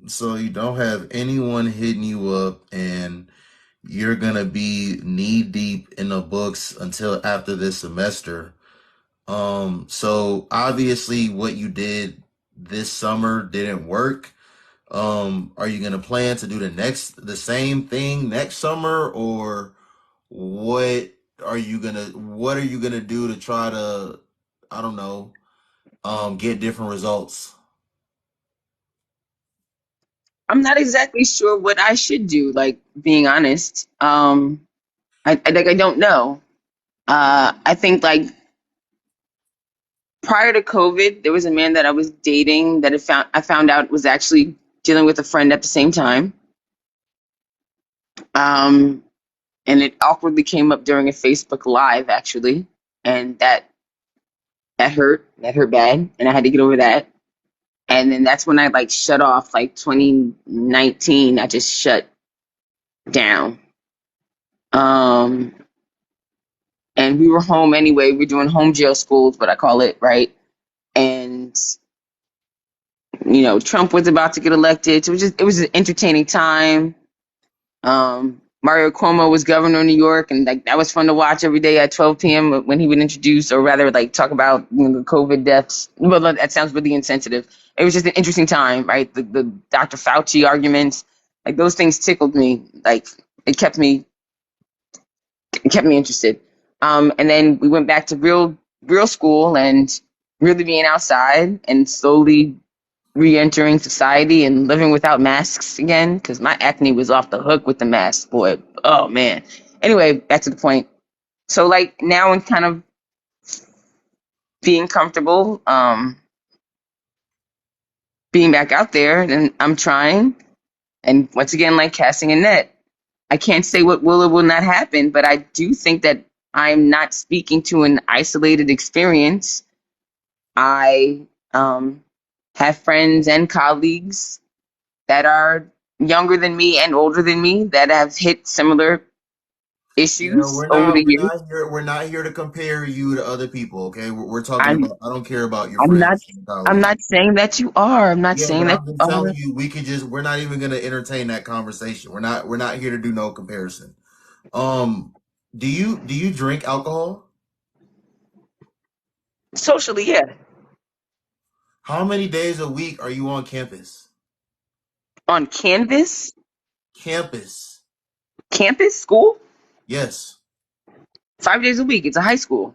So you don't have anyone hitting you up, and you're gonna be knee deep in the books until after this semester. So obviously what you did this summer didn't work. Are you gonna plan to do the same thing next summer, or what what are you gonna do to try to, I don't know, get different results? I'm not exactly sure what I should do, like being honest. I don't know. I think like prior to COVID, there was a man that I was dating that I found out was actually dealing with a friend at the same time. Um, and it awkwardly came up during a Facebook Live actually, and that hurt. That hurt bad, and I had to get over that. And then that's when I like shut off. Like 2019, I just shut down. Um, and we were home anyway. We're doing home jail schools, what I call it, right? And Trump was about to get elected, so it was an entertaining time. Mario Cuomo was governor of New York, and like that was fun to watch every day at 12 p.m. when he would introduce, or rather, like talk about the COVID deaths. Well, that sounds really insensitive. It was just an interesting time, right? The Dr. Fauci arguments, like those things tickled me. Like it kept me it kept me interested. And then we went back to real school and really being outside and slowly re-entering society and living without masks again because my acne was off the hook with the mask, boy. Oh man. Anyway, back to the point. So like now I'm kind of being comfortable, being back out there, and I'm trying. And once again, like casting a net. I can't say what will or will not happen, but I do think that I'm not speaking to an isolated experience. I have friends and colleagues that are younger than me and older than me that have hit similar Yeah, issues over the years. we're not here to compare you to other people, okay? We're talking I'm about, I don't care about your I'm not friends and I'm colleagues. not saying that you are. I'm not Yeah, but saying that I'm you just telling are. you, we're not even gonna entertain that conversation. We're not here to do no comparison. Um, do you drink alcohol? Socially, yeah. How many days a week are you on campus? On Canvas, Campus. campus, school, Yes. 5 days a week. It's a high school.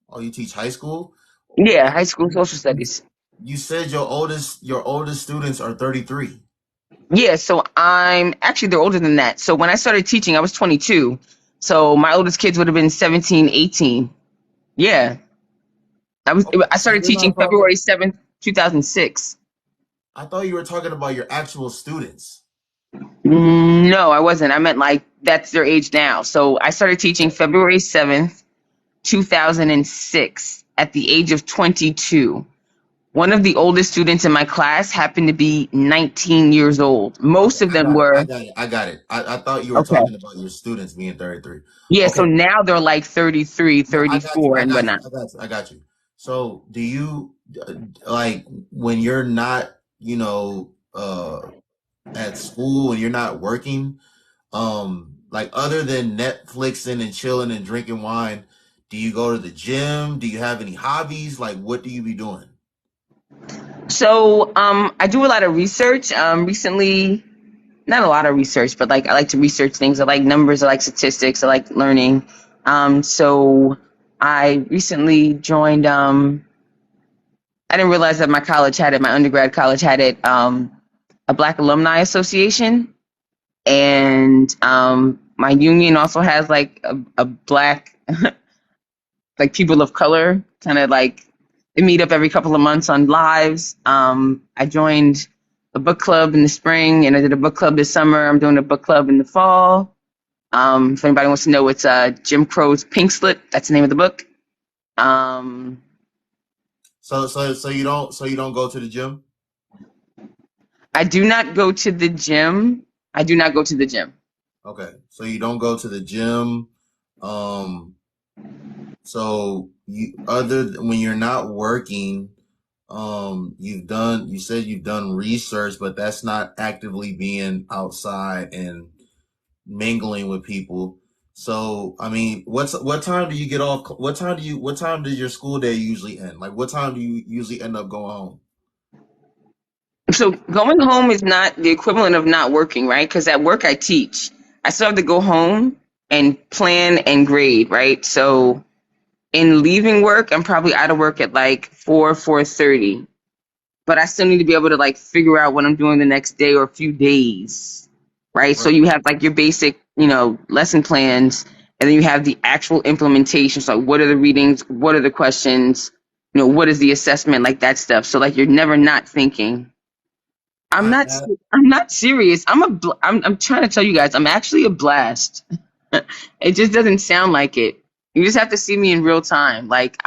Oh, you teach high school? Yeah, You, high school social studies. you said your oldest students are 33. Yeah, so I'm actually they're older than that. So when I started teaching, I was 22. So my oldest kids would have been 17, 18. Yeah. Okay, I so started you're teaching not talking. February 7th, 2006. I thought you were talking about your actual students. No, I wasn't. I meant like that's their age now. So I started teaching February 7th, 2006 at the age of 22. One of the oldest students in my class happened to be 19 years old. Okay, Most of I them got it. were I got it. I got it. I thought you were okay. talking about your students being 33. Yeah, so Okay. now they're like 33, No, I got you. 34 I and got you. whatnot. I got you. I got you. So, do you like when you're not, at school, when you're not working, like other than Netflixing and chilling and drinking wine, do you go to the gym? Do you have any hobbies? Like, what do you be doing? So I do a lot of research. Recently, not a lot of research, but like I like to research things. I like numbers. I like statistics. I like learning. So I recently joined. I didn't realize that my college had it. My undergrad college had it. A Black Alumni Association, and my union also has like a black like people of color kind of like they meet up every couple of months on lives. I joined a book club in the spring, and I did a book club this summer. I'm doing a book club in the fall. If anybody wants to know, it's Jim Crow's Pink Slip. That's the name of the book. Um, So you don't go to the gym? I do not go to the gym. I do not go to the gym. Okay. So you don't go to the gym. Um, so when you're not working, You said you've done research, but that's not actively being outside and mingling with people. So, I mean, what time do you get off? What time does your school day usually end? Like, what time do you usually end up going home? So going home is not the equivalent of not working, right? Because at work I teach. I still have to go home and plan and grade, right? So in leaving work, I'm probably out of work at like 4:30. But I still need to be able to like figure out what I'm doing the next day or a few days, right? So Right. you have like your basic, lesson plans, and then you have the actual implementation. So like, what are the readings? What are the questions? What is the assessment? Like that stuff. So like you're never not thinking. I'm I, not. I I'm not serious. I'm trying to tell you guys. I'm actually a blast. It just doesn't sound like it. You just have to see me in real time. Like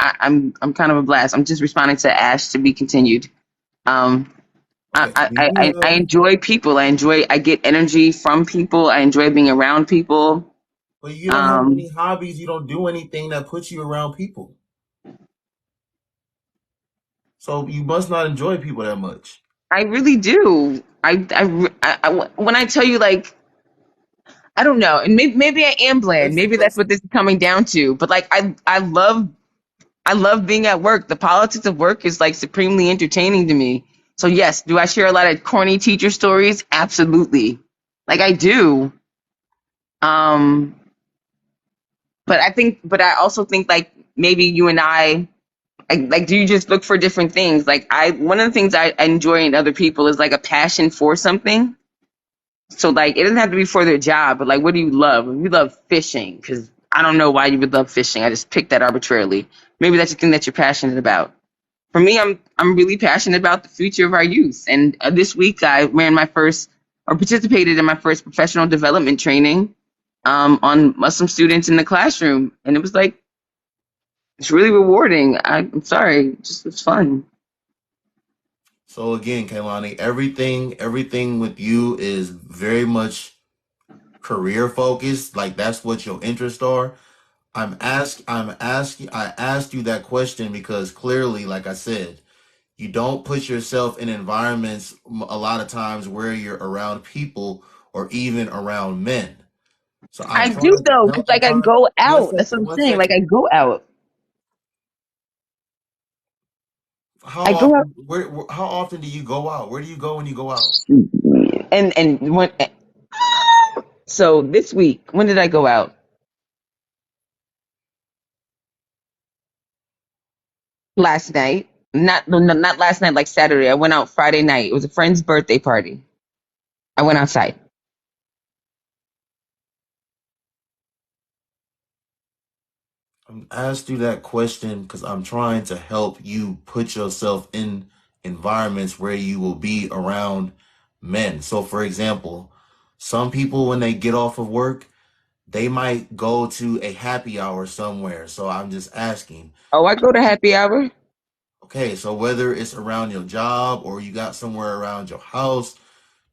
I'm kind of a blast. I'm just responding to Ash to be continued. Um, I, okay. I, Do you I, I enjoy people. I get energy from people. I enjoy being around people. But you don't have Um, any hobbies. You don't do anything that puts you around people. So you must not enjoy people that much. I really do. When I tell you, like, I don't know, and maybe I am bland. Let's Maybe that's let's what this is coming down to. But like, I love being at work. The politics of work is like supremely entertaining to me. So yes, do I share a lot of corny teacher stories? Absolutely. Like I do. Um, but I also think like maybe you and like, do you just look for different things? Like one of the things I enjoy in other people is like a passion for something. So like, it doesn't have to be for their job, but like, what do you love? You love fishing because I don't know why you would love fishing. I just picked that arbitrarily. Maybe that's the thing that you're passionate about. For me, I'm really passionate about the future of our youth. And this week, I ran my first or participated in my first professional development training on Muslim students in the classroom, and it was like it's really rewarding. I'm sorry, it just was fun. So again, Kaylani, everything with you is very much career focused. Like that's what your interests are. I asked you that question because clearly, like I said, you don't put yourself in environments a lot of times where you're around people or even around men. So I'm I do trying to though, because help. I'm like I trying. go One out. That's what second. I'm One saying. Like second. I go out. How I go out, often? How often do you go out? Where do you go when you go out? and when so this week, when did I go out? Last night. Not no, no, not last night. Like Saturday. I went out Friday night. It was a friend's birthday party. I went outside. I asked you that question because I'm trying to help you put yourself in environments where you will be around men. So, for example, some people, when they get off of work, they might go to a happy hour somewhere. So, I'm just asking, Oh, I go to happy hour. okay, so whether it's around your job or you got somewhere around your house,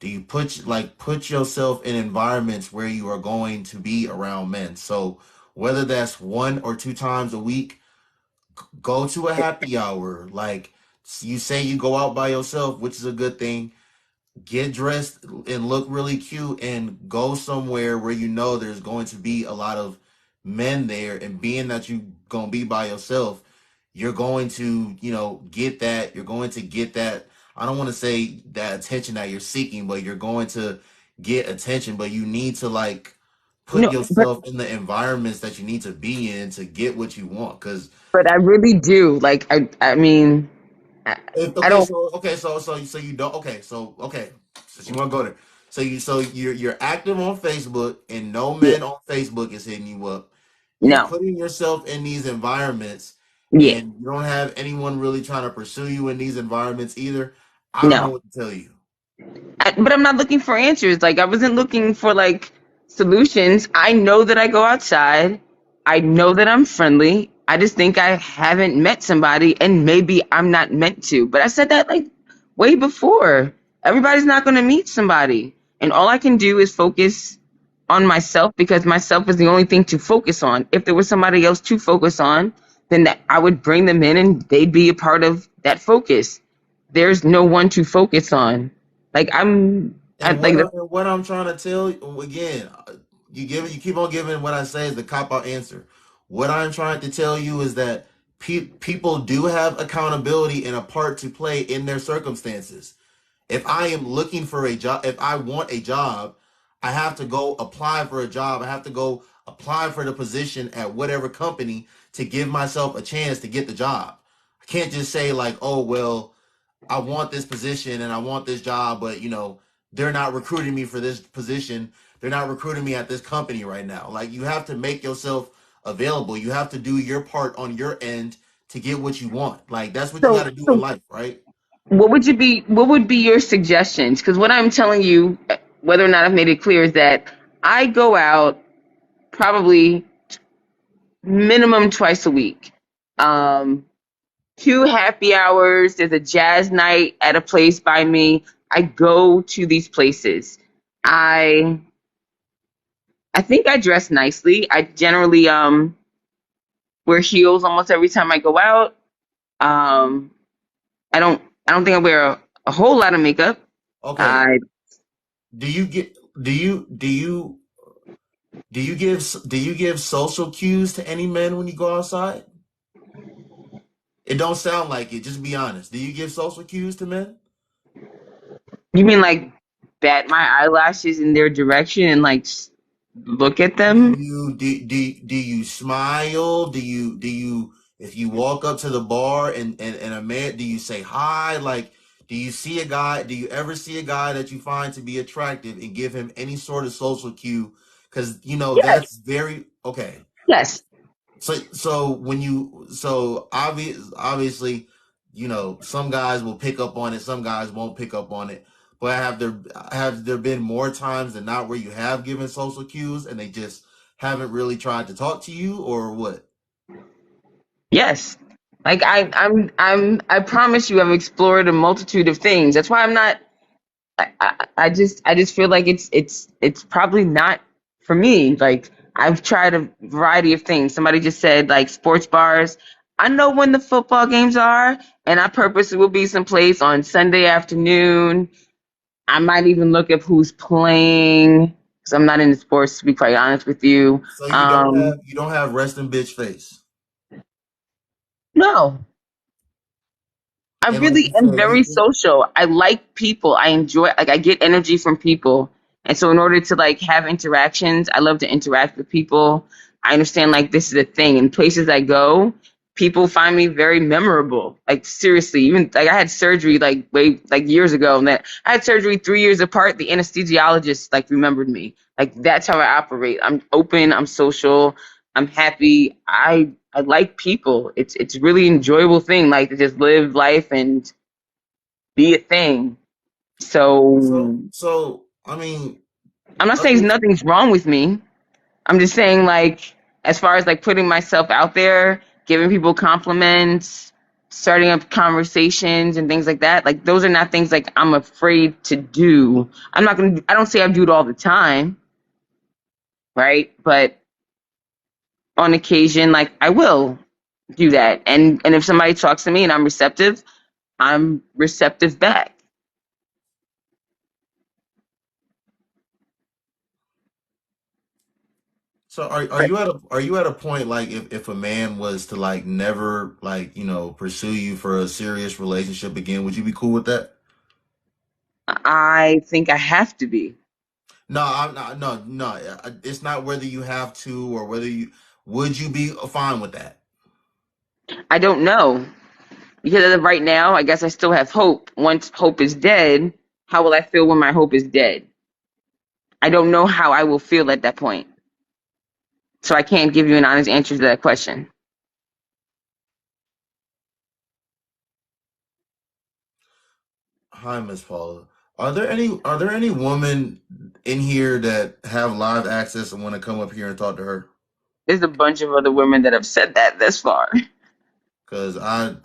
do you put yourself in environments where you are going to be around men? So, whether that's 1 or 2 times a week, go to a happy hour. Like you say, you go out by yourself, which is a good thing. Get dressed and look really cute and go somewhere where you know there's going to be a lot of men there. And being that you gonna be by yourself, you're going to, get that. You're going to get that. I don't want to say that attention that you're seeking, but you're going to get attention. But you need to like put No, but yourself in the environments that you need to be in to get what you want. Because but I really do. Like I mean, I, if, I okay, don't. so okay, so you don't okay, since you want to go there, so you're active on Facebook and no Yeah, man on Facebook is hitting you up. You're no, putting yourself in these environments, yeah, and you don't have anyone really trying to pursue you in these environments either. I don't know no. what to tell you. But I'm not looking for answers. Like I wasn't looking for like solutions. I know that I go outside. I know that I'm friendly. I just think I haven't met somebody, and maybe I'm not meant to. But I said that like way before. Everybody's not going to meet somebody, and all I can do is focus on myself because myself is the only thing to focus on. If there was somebody else to focus on, then I would bring them in, and they'd be a part of that focus. there's no one to focus on. Like I And like what I'm trying to tell you again, you keep on giving what I say is the cop out answer. What I'm trying to tell you is that people do have accountability and a part to play in their circumstances. If I am looking for a job, if I want a job, I have to go apply for a job. I have to go apply for the position at whatever company to give myself a chance to get the job. I can't just say like, oh well, I want this position and I want this job, but they're not recruiting me for this position. They're not recruiting me at this company right now. Like you have to make yourself available. You have to do your part on your end to get what you want. Like that's what you got so to do in so life, right? what would be your suggestions? Because what I'm telling you, whether or not I've made it clear, is that I go out probably minimum twice a week. Um, two happy hours. There's a jazz night at a place by me. I go to these places. I I think I dress nicely. I generally wear heels almost every time I go out. Um, I don't think I wear a whole lot of makeup. Okay. I Do you get do you give social cues to any men when you go outside? It don't sound like it. Just be honest. Do you give social cues to men? You mean like bat my eyelashes in their direction and like look at Do them? you do you smile? Do you if you walk up to the bar and a man, do you say hi? Like, do you see a guy? Do you ever see a guy that you find to be attractive and give him any sort of social cue? Because Yes, that's very okay. yes, So when you so obviously, some guys will pick up on it, some guys won't pick up on it. But have there been more times than not where you have given social cues and they just haven't really tried to talk to you or what? yes. Like I promise you, I've explored a multitude of things. That's why I'm not. I just feel like it's probably not for me. Like I've tried a variety of things. Somebody just said like sports bars. I know when the football games are, and I purposely will be someplace on Sunday afternoon. I might even look up who's playing because I'm not into sports to be quite honest with you. So you don't have resting bitch face. No, I And like really you am said, very social. I like people. I enjoy like I get energy from people. And so in order to like have interactions, I love to interact with people. I understand like this is a thing. In places I go, people find me very memorable. Like seriously, even like I had surgery like way like years ago and that I had surgery 3 years apart. The anesthesiologist like remembered me. Like that's how I operate. I'm open, I'm social, I'm happy. I like people. It's a really enjoyable thing, like to just live life and be a thing. so So so I mean, I'm not saying okay, nothing's wrong with me. I'm just saying like as far as like putting myself out there, giving people compliments, starting up conversations and things like that, like those are not things like I'm afraid to do. I don't say I do it all the time, right? But on occasion, like I will do that. And if somebody talks to me and I'm receptive back. so are you at a point like if a man was to like never like pursue you for a serious relationship again, would you be cool with that? I think I have to be. No, I'm not. No, no. It's not whether you have to or whether you would you be fine with that. I don't know. Because as of right now, I guess I still have hope. Once hope is dead, how will I feel when my hope is dead? I don't know how I will feel at that point. So I can't give you an honest answer to that question. Hi, Miss Paula. Are there any women in here that have live access and want to come up here and talk to her? There's a bunch of other women that have said that thus far. Because I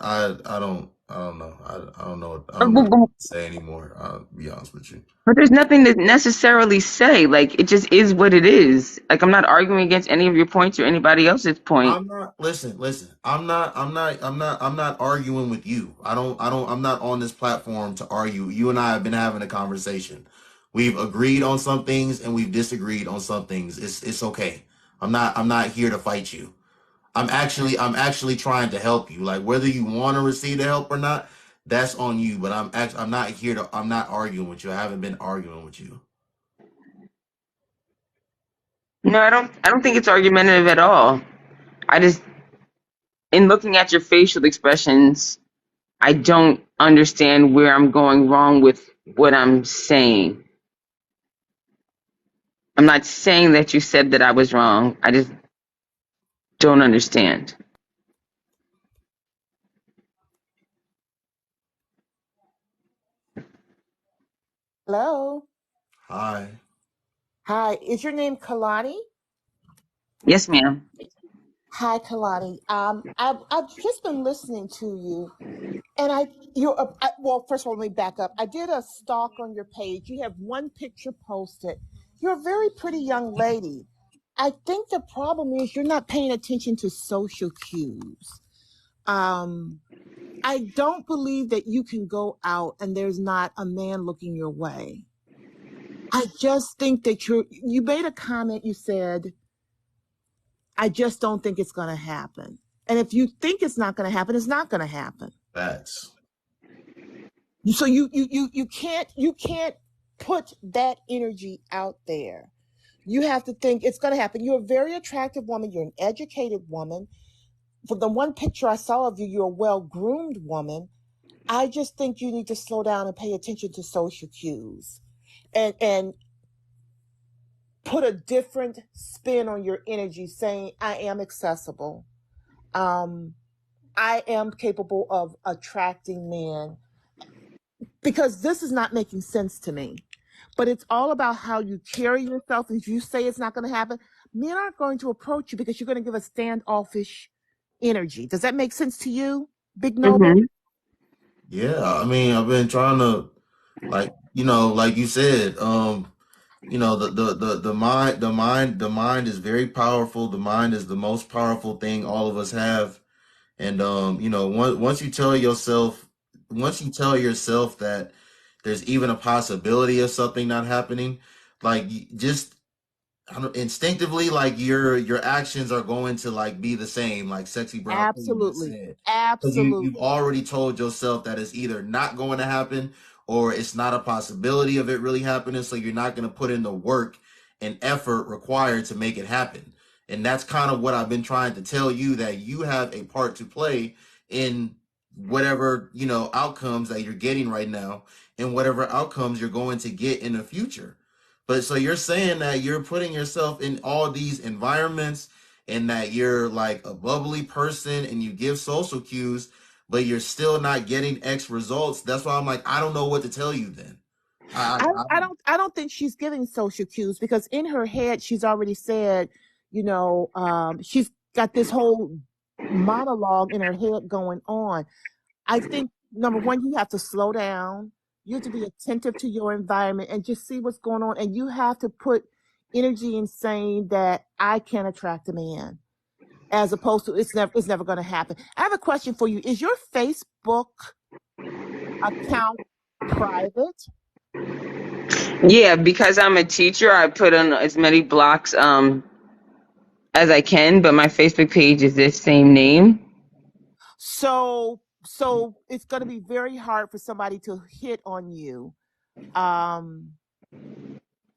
don't. I don't know. I don't know. I But, don't know but, what but to say anymore. I'll be honest with you. but there's nothing to necessarily say. Like, it just is what it is. Like, I'm not arguing against any of your points or anybody else's point. I'm not listen. I'm not arguing with you. I'm not on this platform to argue. You and I have been having a conversation. We've agreed on some things and we've disagreed on some things. It's okay. I'm not here to fight you. I'm actually trying to help you. Like whether you want to receive the help or not, that's on you. But I'm not here to I'm not arguing with you. I haven't been arguing with you. No, I don't think it's argumentative at all. I just, in looking at your facial expressions, I don't understand where I'm going wrong with what I'm saying. I'm not saying that you said that I was wrong. I just don't understand. Hello. Hi. Hi. Is your name Kalani? Yes, ma'am. Hi, Kalani. I've just been listening to you, and well, first of all, let me back up. I did a stalk on your page. You have one picture posted. You're a very pretty young lady. I think the problem is you're not paying attention to social cues. Um, I don't believe that you can go out and there's not a man looking your way. I just think that you made a comment. You said, I just don't think it's going to happen. And if you think it's not going to happen, it's not going to happen. Facts. So you can't put that energy out there. You have to think it's going to happen. You're a very attractive woman. You're an educated woman. From the one picture I saw of you, you're a well-groomed woman. I just think you need to slow down and pay attention to social cues and put a different spin on your energy, saying, I am accessible. Um, I am capable of attracting men, because this is not making sense to me. But it's all about how you carry yourself. If you say it's not going to happen, men aren't going to approach you because you're going to give a standoffish energy. Does that make sense to you, Big Noble? Hmm. Yeah, I mean, I've been trying to, like, like you said, the mind is very powerful. The mind is the most powerful thing all of us have. And once you tell yourself that there's even a possibility of something not happening, like just I don't, instinctively, like your actions are going to like be the same, like Sexy Brown Queen just Absolutely. said, because you've Absolutely. already told yourself that it's either not going to happen or it's not a possibility of it really happening. So you're not going to put in the work and effort required to make it happen. And that's kind of what I've been trying to tell you, that you have a part to play in whatever outcomes that you're getting right now and whatever outcomes you're going to get in the future. But so you're saying that you're putting yourself in all these environments and that you're like a bubbly person and you give social cues, but you're still not getting X results. That's why I'm like, I don't know what to tell you then. I don't think she's giving social cues, because in her head she's already said, she's got this whole monologue in her head going on. I think number one, you have to slow down. You have to be attentive to your environment and just see what's going on. And you have to put energy in saying that I can attract a man, as opposed to it's never going to happen. I have a question for you. Is your Facebook account private? Yeah, because I'm a teacher, I put on as many blocks as I can, but my Facebook page is this same name. So it's going to be very hard for somebody to hit on you. Um,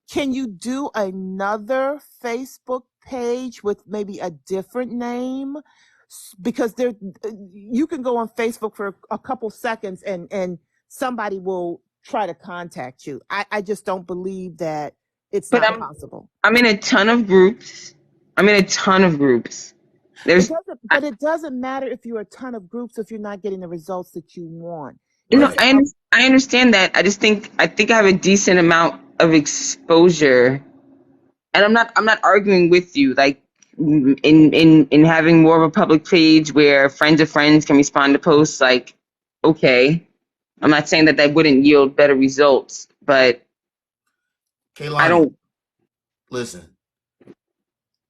Can you do another Facebook page with maybe a different name? Because you can go on Facebook for a couple seconds and somebody will try to contact you. I just don't believe that it's But not I'm possible. I'm in a ton of groups. I'm in a ton of groups. It There's doesn't, I, but it doesn't matter if you're a ton of groups if you're not getting the results that you want. no, It's Right. I understand that. I think I have a decent amount of exposure, and I'm not arguing with you. Like in having more of a public page where friends of friends can respond to posts. Like okay. I'm not saying that that wouldn't yield better results, but I Kaylani, don't. listen.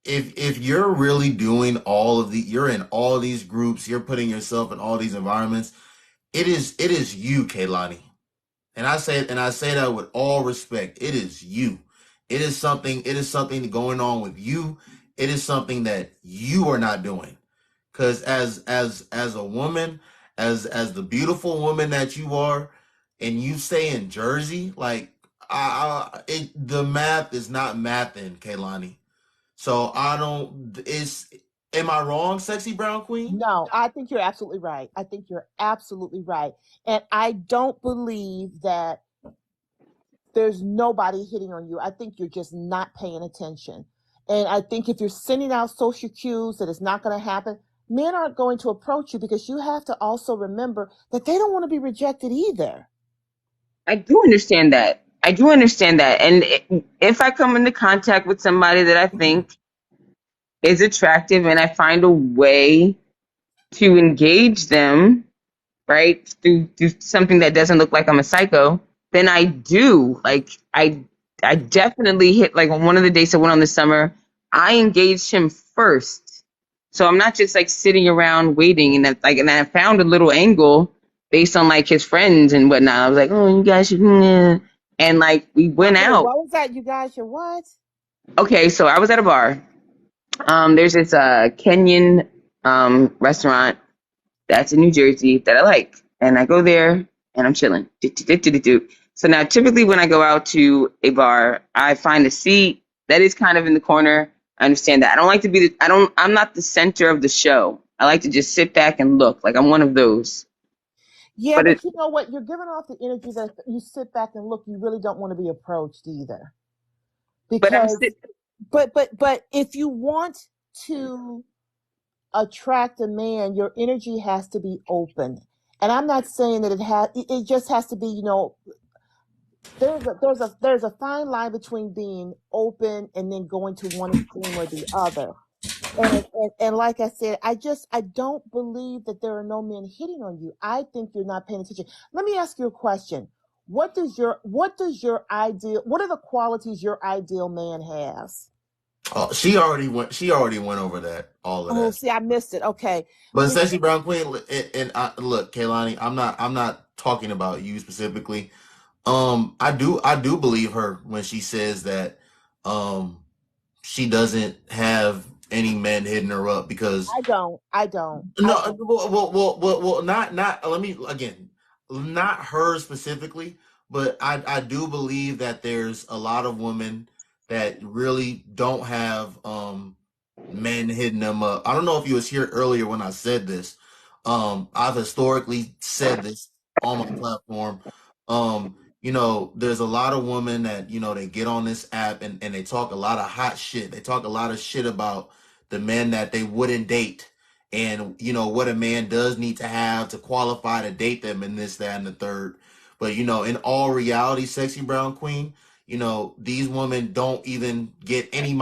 If you're really doing all of the, you're in all these groups, you're putting yourself in all these environments. It is you, Kaylani. And I say that with all respect. It is you. It is something going on with you. It is something that you are not doing. Cause as a woman, as the beautiful woman that you are, and you stay in Jersey, like the math is not mathing, Kaylani. So I don't. Is Am I wrong, sexy brown queen? No, I think you're absolutely right. I think you're absolutely right. And I don't believe that there's nobody hitting on you. I think you're just not paying attention. And I think if you're sending out social cues that it's not going to happen, men aren't going to approach you because you have to also remember that they don't want to be rejected either. I do understand that. I do understand that. And if I come into contact with somebody that I think is attractive and I find a way to engage them, right, through something that doesn't look like I'm a psycho, then I do. Like I definitely hit, like on one of the dates I went on this summer, I engaged him first. So I'm not just like sitting around waiting, and that, like, and I found a little angle based on like his friends and whatnot. I was like, oh, you guys should, and like we went Wait, out. what was that? You guys, you're what? Okay, so I was at a bar. There's this Kenyan restaurant that's in New Jersey that I like. And I go there and I'm chilling. So now typically when I go out to a bar, I find a seat that is kind of in the corner. I understand that. I don't like to be I'm not the center of the show. I like to just sit back and look. Like I'm one of those. Yeah, But but you know what? You're giving off the energy that if you sit back and look, you really don't want to be approached either. but I'm Because, sit but if you want to attract a man, your energy has to be open. And I'm not saying that it just has to be, there's a fine line between being open and then going to one extreme or the other. And like I said, I don't believe that there are no men hitting on you. I think you're not paying attention. Let me ask you a question. What are the qualities your ideal man has? Oh, she already went over that, all of Oh, that. see, I missed it. Okay. But Well, sexy brown queen, look, Kaylani, I'm not talking about you specifically. I do believe her when she says that um she doesn't have any men hitting her up because I no, don't. not. Let me again, not her specifically, but I do believe that there's a lot of women that really don't have men hitting them up. I don't know if you was here earlier when I said this. I've historically said this on my platform. There's a lot of women that they get on this app and they talk a lot of hot shit. They talk a lot of shit about the men that they wouldn't date and what a man does need to have to qualify to date them and this, that, and the third. But in all reality, sexy brown queen, these women don't even get any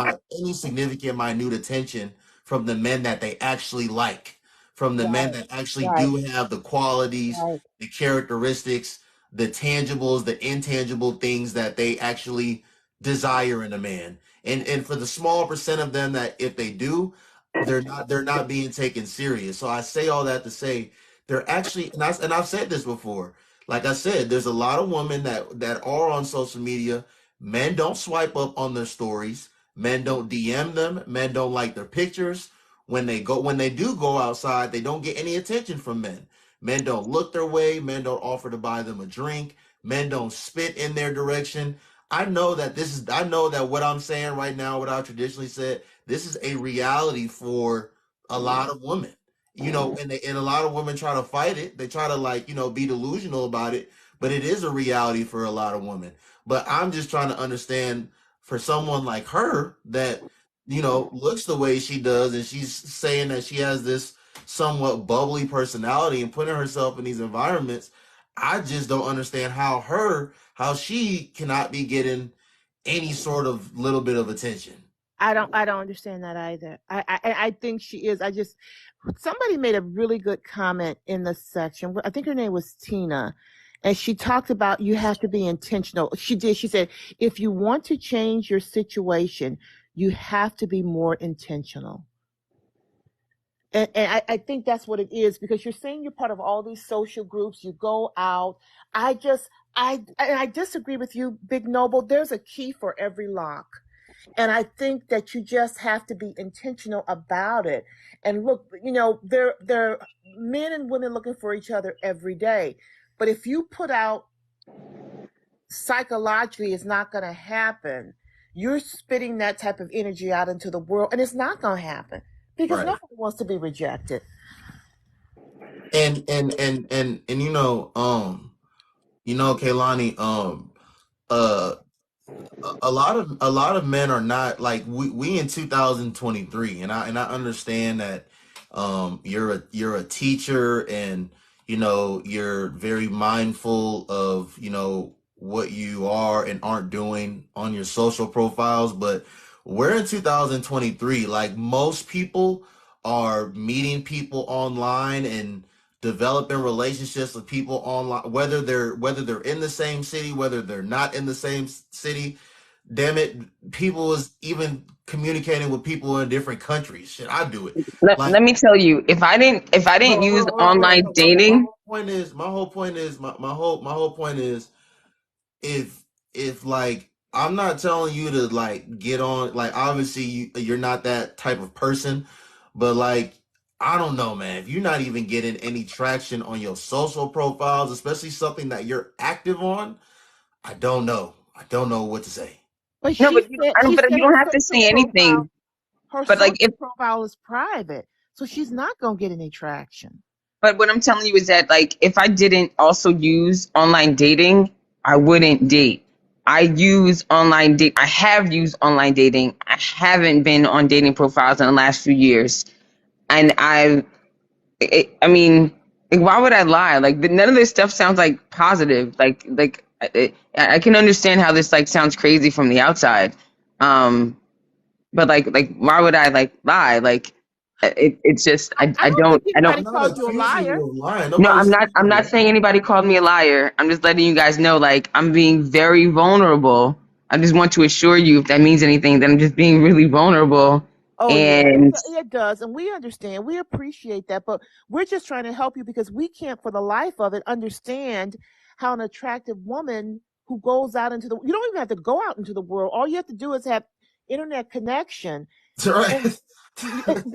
significant minute attention from the men that they actually like, from the men Right, that actually right, do have the qualities, right. the characteristics, the tangibles, the intangible things that they actually desire in a man. And for the small percent of them that if they do, they're not being taken serious. So I say all that to say they're actually, and I've said this before. Like I said, there's a lot of women that are on social media. Men don't swipe up on their stories. Men don't DM them. Men don't like their pictures. When they do go outside, they don't get any attention from men. Men don't look their way. Men don't offer to buy them a drink. Men don't spit in their direction. I know that what I'm saying right now, what I traditionally said, this is a reality for a lot of women. And a lot of women try to fight it. They try to be delusional about it, but it is a reality for a lot of women. But I'm just trying to understand for someone like her that looks the way she does and she's saying that she has this somewhat bubbly personality and putting herself in these environments. I just don't understand how she cannot be getting any sort of little bit of attention. I don't understand that either. I think she is. Somebody made a really good comment in the section. I think her name was Tina, and she talked about you have to be intentional. She did. She said if you want to change your situation, you have to be more intentional. And I think that's what it is, because you're saying you're part of all these social groups. You go out. I just I disagree with you, Big Noble. There's a key for every lock. And I think that you just have to be intentional about it. And look, there are men and women looking for each other every day. But if you put out psychologically, it's not going to happen. You're spitting that type of energy out into the world, and it's not going to happen because Right. nobody wants to be rejected. And Kaylani, uh a lot of men are not like we in 2023, and I understand that you're a teacher, and you're very mindful of what you are and aren't doing on your social profiles, but we're in 2023. Like, most people are meeting people online and developing relationships with people online, whether they're in the same city, whether they're not in the same city. Damn it, people is even communicating with people in different countries. Shit, I do it. Like, Let me tell you, if I didn't no, use hold on, hold on. online No, my dating, whole point is, my whole point is, if like, I'm not telling you to like get on, like, obviously you're not that type of person, but like, I don't know, man. If you're not even getting any traction on your social profiles, especially something that you're active on, I don't know what to say. But no, she but said I don't. she But said you don't have to say anything. her But like, social profile is private, so she's not going to get any traction. but what I'm telling you is that, like, if I didn't also use online dating, I wouldn't date. I have used online dating. I haven't been on dating profiles in the last few years, and I mean, like, why would I lie? Like, none of this stuff sounds like positive. I can understand how this like sounds crazy from the outside, but why would I like lie? Like, it's just I I don't don't think I don't. anybody I'm not called you a accusing liar. you of lying. No, Nobody's I'm accusing you not of saying lying. anybody called me a liar. I'm just letting you guys know, like, I'm being very vulnerable. I just want to assure you, if that means anything, that I'm just being really vulnerable. Oh yeah, And it does, and we understand. We appreciate that, but we're just trying to help you because we can't, for the life of it, understand how an attractive woman who goes out into the you don't even have to go out into the world. All you have to do is have internet connection, Right. and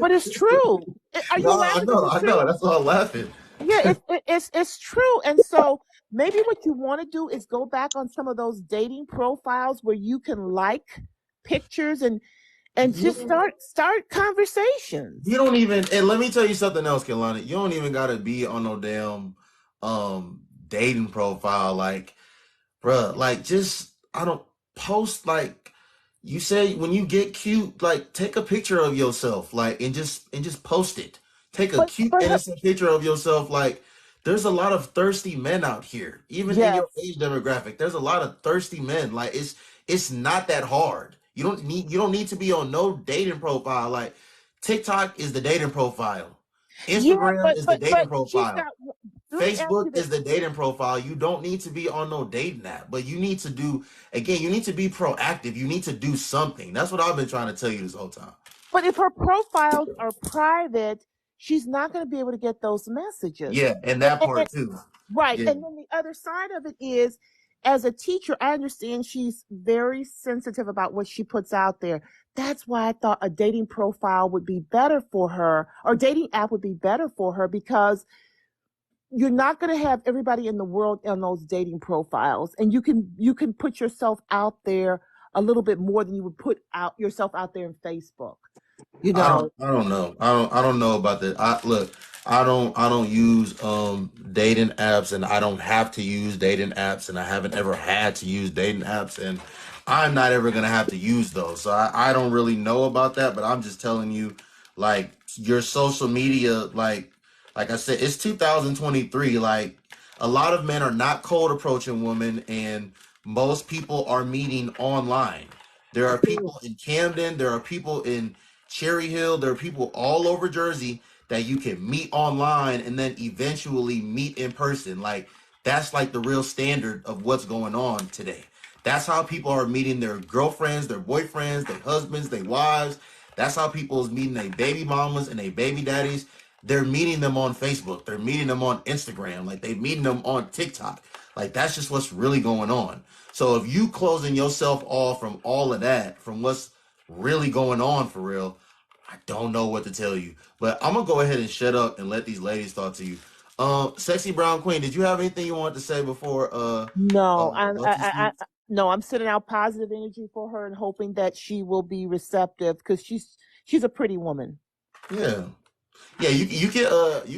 but it's true. Are you No, I laughing? Because know, it's I know. true. That's why I'm laughing. Yeah, it's true. And so maybe what you want to do is go back on some of those dating profiles where you can like pictures and just You, start conversations. you don't even, and let me tell you something else, Kelani. You don't even gotta be on no damn dating profile. Like, bruh, like, just, I don't post, like, you say when you get cute, like, take a picture of yourself, like, and just post it. Take a cute But innocent picture of yourself. Like, there's a lot of thirsty men out here, even in your yes, age demographic. There's a lot of thirsty men. Like, it's not that hard. You don't need to be on no dating profile. Like, TikTok is the dating profile. yeah, Instagram is the dating but she's profile. got. Let me ask you Facebook this. is the dating profile. You don't need to be on no dating app, but you need to do, again, you need to be proactive. You need to do something. That's what I've been trying to tell you this whole time. But if her profiles are private, she's not going to be able to get those messages. Yeah, and And, that part too. right. Yeah. And then the other side of it is, as a teacher, I understand she's very sensitive about what she puts out there. That's why I thought a dating profile would be better for her, or dating app would be better for her, because you're not going to have everybody in the world on those dating profiles, and you can put yourself out there a little bit more than you would put out yourself out there in Facebook. You I know, don't I don't know. I don't know about that. I don't use dating apps, and I don't have to use dating apps, and I haven't ever had to use dating apps, and I'm not ever gonna have to use those. So I don't really know about that, but I'm just telling you, like, your social media, like I said, it's 2023. Like, a lot of men are not cold approaching women, and most people are meeting online. There are Cool. people in Camden. There are people in Cherry Hill. There are people all over Jersey that you can meet online and then eventually meet in person. Like that's like the real standard of what's going on today. That's how people are meeting their girlfriends, their boyfriends, their husbands, their wives. That's how people is meeting their baby mamas and their baby daddies. They're meeting them on Facebook. They're meeting them on Instagram. Like they're meeting them on TikTok. Like that's just what's really going on. So if you closing yourself off from all of that, from what's really going on for real, I don't know what to tell you. But I'm gonna go ahead and shut up and let these ladies talk to you. Sexy Brown Queen, did you have anything you wanted to say before No, Lucky speaks? no, I'm sending out positive energy for her and hoping that she will be receptive because she's a pretty woman. Yeah. Yeah, you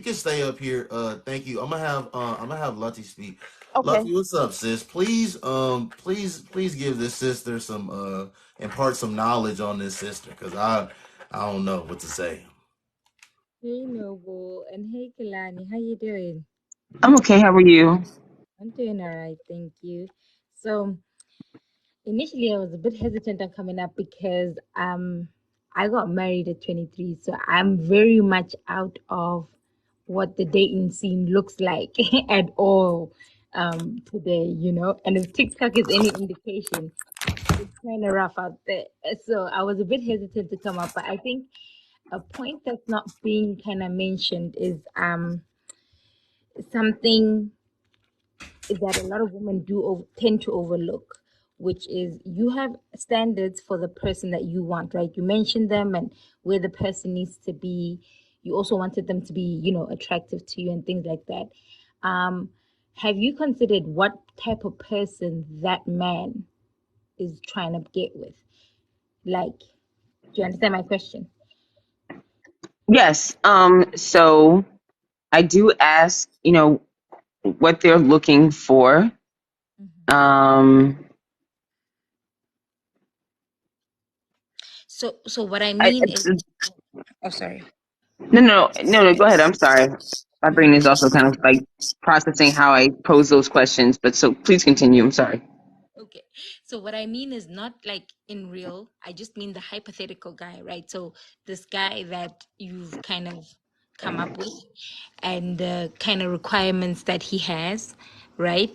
can stay up here. Thank you. I'm gonna have Lucky speak. Okay. Lucky, what's up, sis? Please give this sister some impart some knowledge on this sister because I don't know what to say. Hey Noble and hey Kalani, how you doing? I'm okay. How are you? I'm doing all right, thank you. So initially I was a bit hesitant on coming up because I got married at 23, so I'm very much out of what the dating scene looks like at all today, you know. And if TikTok is any indication, it's kind of rough out there. So I was a bit hesitant to come up, but I think a point that's not being kind of mentioned is something that a lot of women tend to overlook, which is you have standards for the person that you want, right? You mentioned them and where the person needs to be. You also wanted them to be, you know, attractive to you and things like that. Um, have you considered what type of person that man is trying to get with? Like, do you understand my question? Yes. So I do ask, what they're looking for. Mhm. Um, So what I I, mean is, it's- oh, sorry. no, go ahead. I'm sorry. My brain Mhm. is also kind of like processing how I pose those questions, but so please continue. I'm sorry. Okay. So what I mean is not like in real, I just mean the hypothetical guy, right? So this guy that you've kind of come up with and the kind of requirements that he has, right?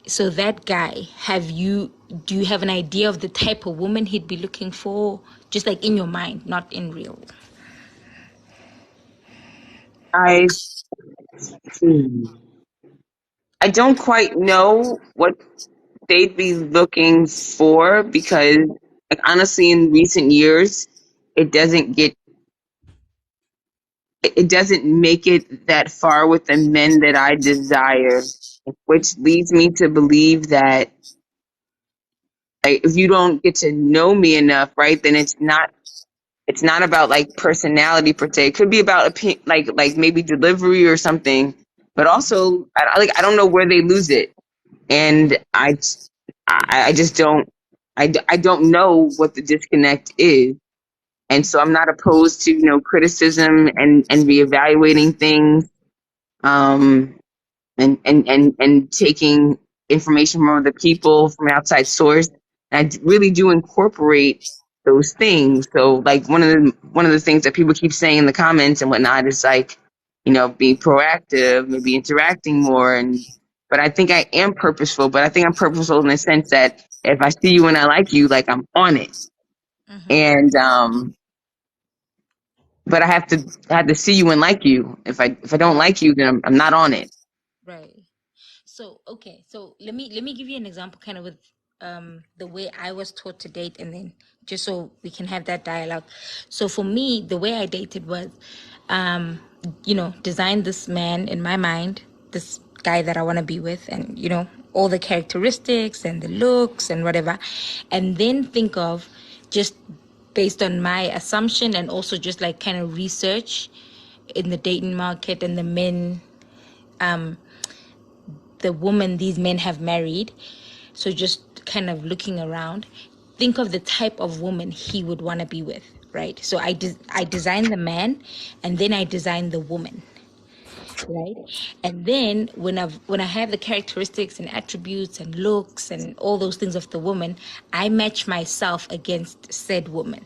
So that guy, do you have an idea of the type of woman he'd be looking for? Just like in your mind, not in real. I I don't quite know what they'd be looking for because, like, honestly, in recent years, it doesn't get it doesn't make it that far with the men that I desire, which leads me to believe that, like, if you don't get to know me enough, right, then it's not about like personality per se. It could be about like maybe delivery or something, but also I don't know where they lose it, and I just don't I don't know what the disconnect is, and so I'm not opposed to criticism and reevaluating things, um and taking information from other people from an outside source. And I really do incorporate those things. So like one of the things that people keep saying in the comments and whatnot is like, being proactive, maybe interacting more. But I think I am purposeful, but I think I'm purposeful in the sense that if I see you and I like you, like I'm on it. Mm-hmm. And but I have to see you and like you. If I don't like you, then I'm not on it. Right. So okay, so let me give you an example kind of with the way I was taught to date and then just so we can have that dialogue. So for me, the way I dated was design this man in my mind, this guy that I want to be with and all the characteristics and the looks and whatever. And then think of just based on my assumption and also just like kind of research in the dating market and the woman these men have married. So just kind of looking around, think of the type of woman he would want to be with, right? So I design the man, and then I design the woman. right? And then when I have the characteristics and attributes and looks and all those things of the woman, I match myself against said woman.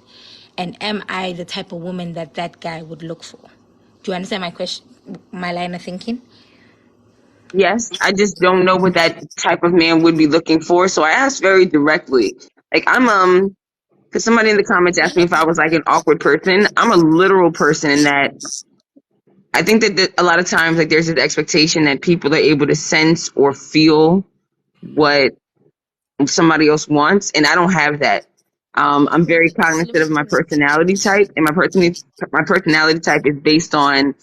And am I the type of woman that that guy would look for? Do you understand my question, my line of thinking? Yes, I just don't know what that type of man would be looking for. So I asked very directly. Like I'm because somebody in the comments asked me if I was like an awkward person. I'm a literal person in that I think that a lot of times like there's this expectation that people are able to sense or feel what somebody else wants, and I don't have that. I'm very cognizant of my personality type, and my personality type is based on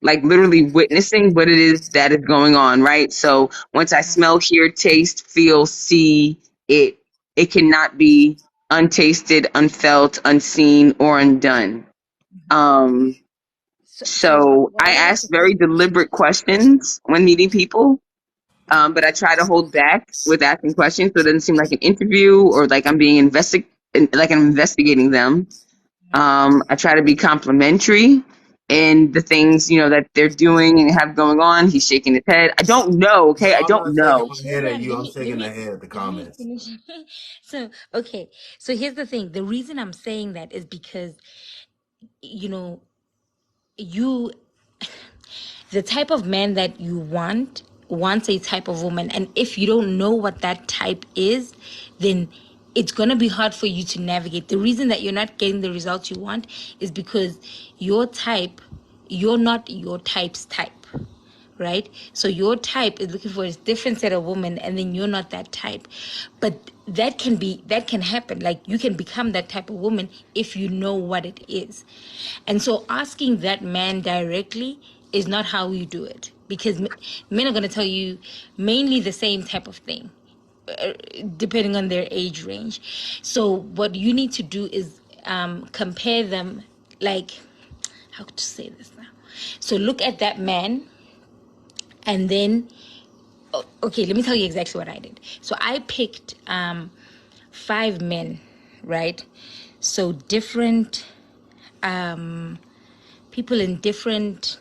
like literally witnessing what it is that is going on, right? So once I smell, hear, taste, feel, see it, it cannot be untasted, unfelt, unseen, or undone. Um, So so what I I like ask to very say, deliberate questions when meeting people, but I try to hold back with asking questions so it doesn't seem like an interview or like I'm being like I'm investigating them. I try to be complimentary in the things, you know, that they're doing and have going on. He's shaking his head. I don't know, okay? I I'm don't not shaking know. my head hold at on, you. I'm shaking the head at the let me comments. finish. So okay, so here's the thing. The reason I'm saying that is because, you know, you the type of man that you want wants a type of woman, and if you don't know what that type is, then it's going to be hard for you to navigate. The reason that you're not getting the results you want is because your type, you're not your type's type, right? So your type is looking for a different set of women, and then you're not that type. But that can happen. Like you can become that type of woman if you know what it is. And so asking that man directly is not how you do it, because men are going to tell you mainly the same type of thing, depending on their age range. So what you need to do is compare them, like, how to say this now. So look at that man, and then, okay, let me tell you exactly what I did. So I picked 5 men, right? So different people in different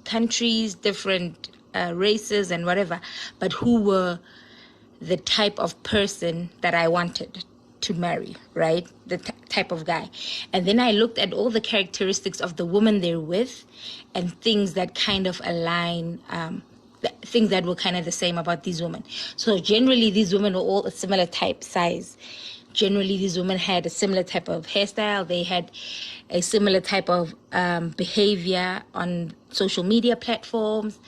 countries, different races, and whatever, but who were the type of person that I wanted to marry, right? The type of guy. And then I looked at all the characteristics of the woman they're with and things that kind of align, things that were kind of the same about these women. So generally, these women were all a similar type size. Generally, these women had a similar type of hairstyle. They had a similar type of behavior on social media platforms,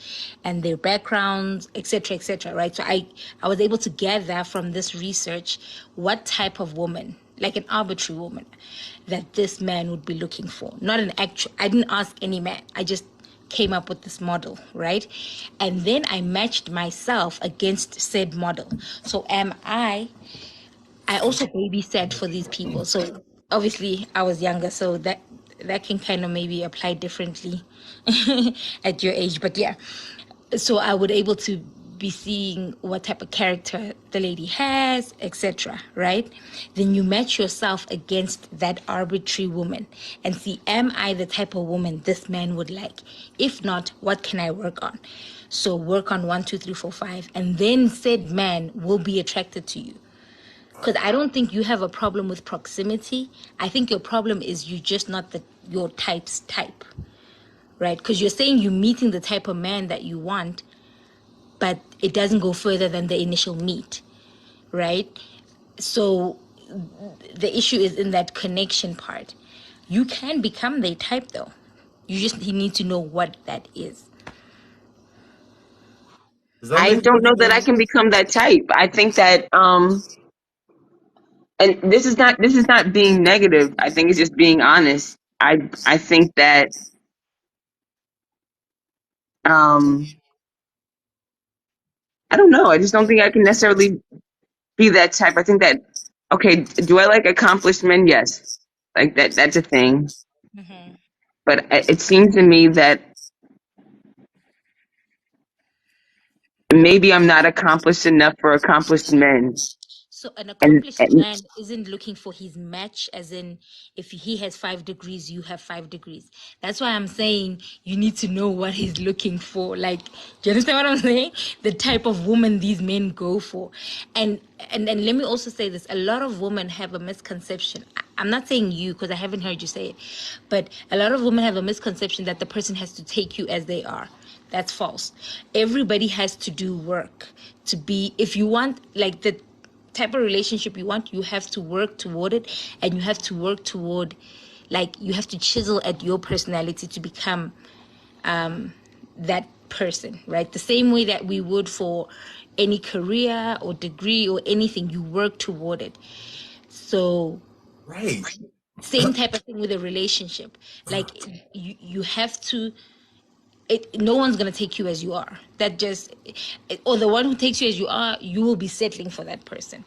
and their backgrounds, etc., etc. Right. So I was able to gather from this research what type of woman, like an arbitrary woman, that this man would be looking for. Not an actual. I didn't ask any man. I just came up with this model, right? And then I matched myself against said model. So am I also babysat for these people. So obviously I was younger, so that can kind of maybe apply differently at your age. But yeah, so I would able to be seeing what type of character the lady has, etc. Right? Then you match yourself against that arbitrary woman and see, am I the type of woman this man would like? If not, what can I work on? So work on 1, 2, 3, 4, 5, and then said man will be attracted to you. Because I don't think you have a problem with proximity. I think your problem is you just not your type's type, right? Because you're saying you're meeting the type of man that you want, but it doesn't go further than the initial meet, right? So the issue is in that connection part. You can become their type though. You need to know what that is. Does that I make don't sense, know that I man? can become that type. I think that and this is not being negative. I think it's just being honest. I think that um I don't know. I just don't think I can necessarily be that type. I think that okay, do I like accomplished men? Yes. Like that's a thing. But it seems to me that maybe I'm not accomplished enough for accomplished men. So an accomplished and man isn't looking for his match, as in if he has 5 degrees, you have 5 degrees. That's why I'm saying you need to know what he's looking for. Like, do you understand what I'm saying? The type of woman these men go for. And let me also say this: a lot of women have a misconception. I'm not saying you, because I haven't heard you say it, but a lot of women have a misconception that the person has to take you as they are. That's false. Everybody has to do work to be, if you want, like, the type of relationship you want, you have to work toward it, and you have to work toward, like, you have to chisel at your personality to become that person, right? The same way that we would for any career or degree or anything, you work toward it. So Right. same type of thing with a relationship. Like, you have to, no one's gonna take you as you are. That just, or the one who takes you as you are, you will be settling for that person,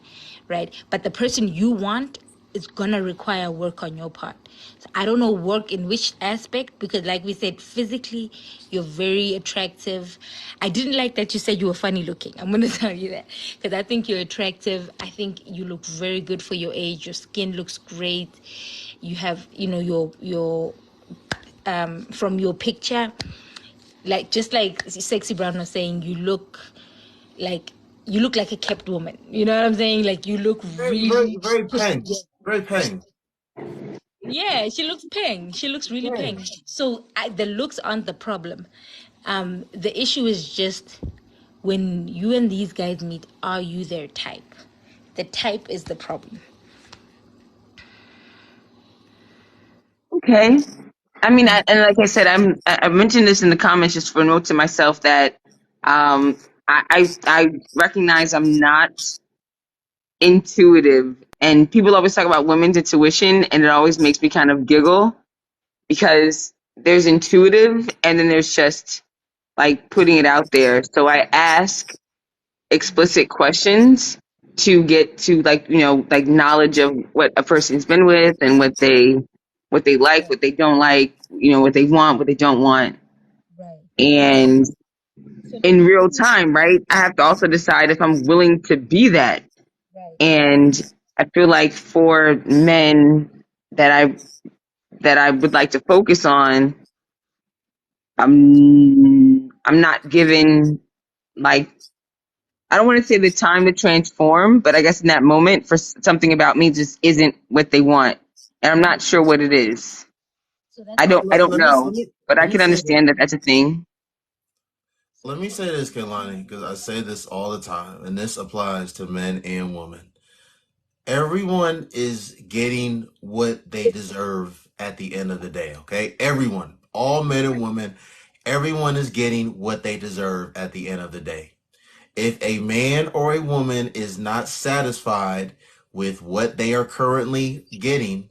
right? But the person you want is gonna require work on your part. So I don't know work in which aspect, because like we said, physically you're very attractive. I didn't like that you said you were funny looking. I'm gonna tell you that, because I think you're attractive. I think you look very good for your age. Your skin looks great. You have, your from your picture, like, just like Sexy Brown was saying, like you look like a kept woman. You know what I'm saying? Like, you look Very, very, really very put peng. together. Very peng. Yeah, she looks pink. She looks really Peng. pink. So the looks aren't the problem. The issue is just when you and these guys meet, are you their type? The type is the problem. okay. I mean, and like I said, I mentioned this in the comments just for a note to myself that I recognize I'm not intuitive, and people always talk about women's intuition, and it always makes me kind of giggle because there's intuitive and then there's just like putting it out there. So I ask explicit questions to get to, like, like knowledge of what a person's been with and what they like, Right, what they don't like, what they want, what they don't want. right. And So let in me real let me time, right, I have to also decide if I'm willing to be that. right. And I feel like for men that I would like to focus on, I'm not given, like, I don't want to say the time to transform, but I guess in that moment, for something about me just isn't what they want, and I'm not sure what it is. So that's I why don't I'm I don't Let me know, let me but I let me can say this. understand that that's a thing. so Let that's me why say this, Kehlani, because I say this all the time, and this applies to men and women. Everyone is getting what they deserve at the end of the day, okay? Everyone, all men and women, everyone is getting what they deserve at the end of the day. If a man or a woman is not satisfied with what they are currently getting,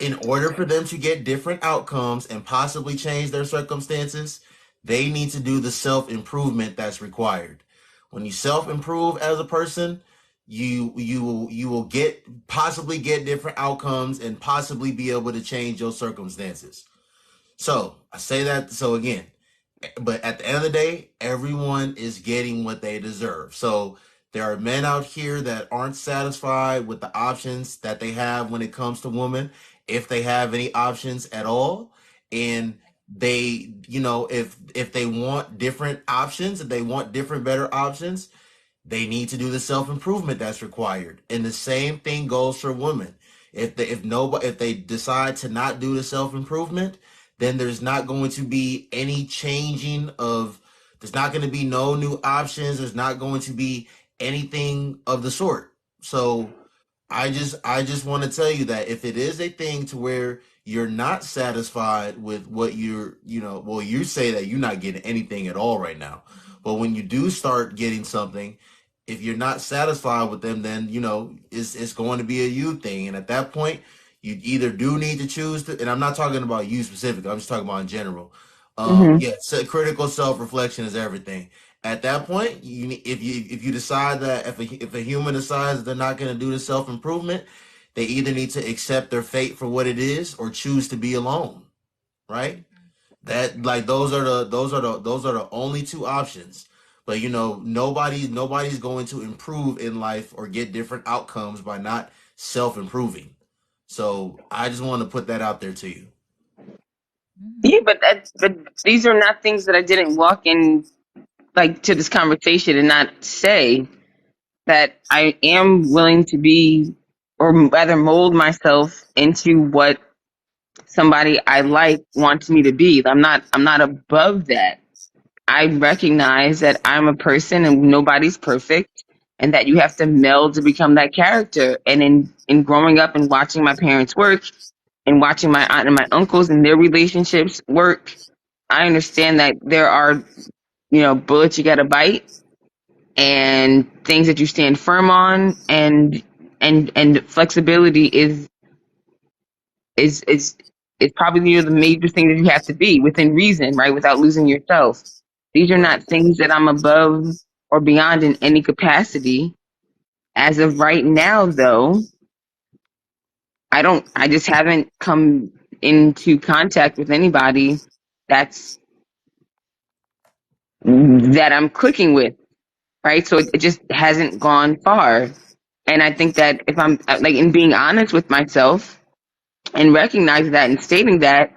in order for them to get different outcomes and possibly change their circumstances, they need to do the self improvement that's required. When you self improve as a person, you will possibly get different outcomes and possibly be able to change your circumstances. So I say that, so again, but at the end of the day, everyone is getting what they deserve. So there are men out here that aren't satisfied with the options that they have when it comes to women, if they have any options at all. And they, if they want different options, if they want different, better options, they need to do the self improvement that's required. And the same thing goes for women. If they decide to not do the self improvement, then there's not going to be any changing of. There's not going to be no new options. There's not going to be anything of the sort. So I just want to tell you that if it is a thing to where you're not satisfied with what well, you say that you're not getting anything at all right now. But when you do start getting something, if you're not satisfied with them, then it's going to be a you thing. And at that point, you either do need to choose to, and I'm not talking about you specifically, I'm just talking about in general. Hmm. Yeah, so critical self-reflection is everything. At that point, if you decide that if a human decides that they're not going to do the self improvement, they either need to accept their fate for what it is or choose to be alone. Right? That, like, those are the only two options. But nobody's going to improve in life or get different outcomes by not self-improving. So I just want to put that out there to you. Yeah, but these are not things that I didn't walk in like to this conversation and not say that I am willing to be, or rather mold myself into what somebody I like wants me to be. I'm not above that. I recognize that I'm a person and nobody's perfect, and that you have to meld to become that character. And in growing up and watching my parents work and watching my aunt and my uncles and their relationships work, I understand that there are, bullets you got to bite and things that you stand firm on, and flexibility is is probably, the major thing that you have to be within reason, right? Without losing yourself. These are Right. not things that I'm above or beyond in any capacity. As of right now, though, I just haven't come into contact with anybody that's that I'm clicking with, right? So it just hasn't gone far. And I think that if I'm like in being honest with myself and recognizing that and stating that,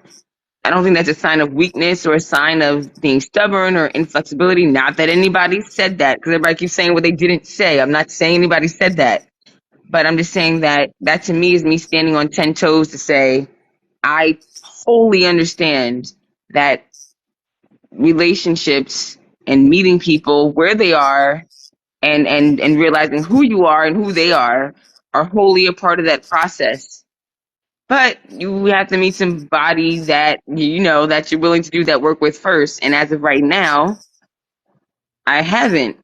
I don't think that's a sign of weakness or a sign of being stubborn or inflexibility. Not that anybody said that, because everybody keeps saying what they didn't say. I'm not saying anybody said that, but I'm just saying that that to me is me standing on 10 toes to say, I wholly understand that relationships and meeting people where they are, and realizing who you are and who they are wholly a part of that process. But you have to meet somebody that that you're willing to do that work with first. And as of right now, I haven't.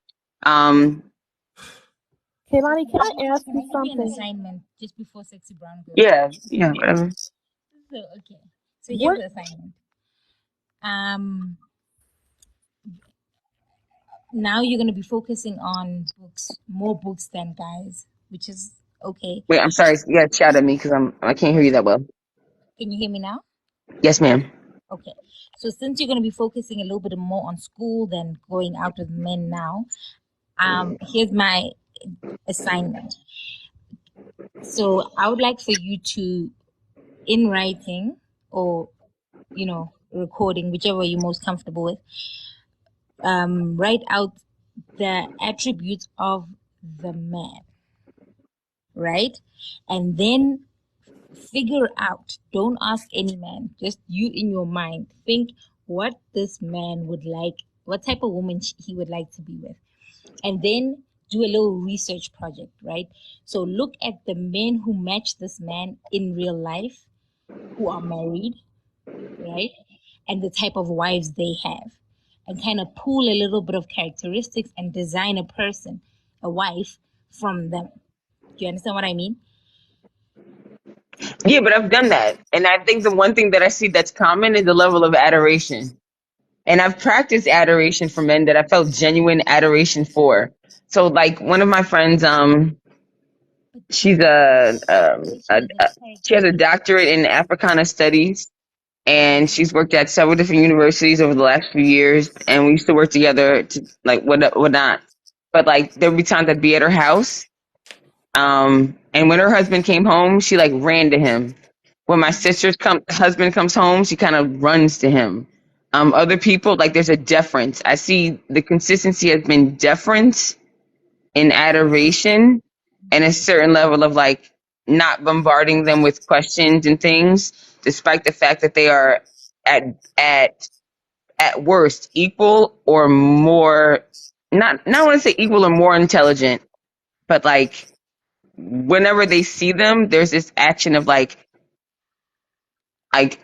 Um, Kaylani, can Can I ask can you I give you an something? assignment just before Sexy Brown goes? yeah, whatever. So okay. So here's What the assignment. Um, now you're gonna be focusing on books, more books than guys, which is okay. Wait, I'm sorry. Yeah, shout at me because I can't hear you that well. Can you hear me now? Yes, ma'am. Okay. So since you're gonna be focusing a little bit more on school than going out with men now, here's my assignment. So I would like for you to, in writing or recording, whichever you're most comfortable with, write out the attributes of the man, right? And then figure out, don't ask any man, just you in your mind, think what this man would like, what type of woman he would like to be with. And then do a little research project, right? So look at the men who match this man in real life, who are married, right? And the type of wives they have, and kind of pull a little bit of characteristics and design a person, a wife from them. Do you understand what I mean? Yeah, but I've done that. And I think the one thing that I see that's common is the level of adoration. And I've practiced adoration for men that I felt genuine adoration for. So like one of my friends, But she's she has a doctorate in Africana studies, and she's worked at several different universities over the last few years. And we used to work together to like whatnot. But like there'd be times I'd be at her house, and when her husband came home, she like ran to him. When my sister's husband comes home, she kind of runs to him. Other people, like there's a deference. I see the consistency has been deference in adoration, and a certain level of like not bombarding them with questions and things, despite the fact that they are at at at worst equal or more, not want to say equal or more intelligent, but like whenever they see them, there's this action of like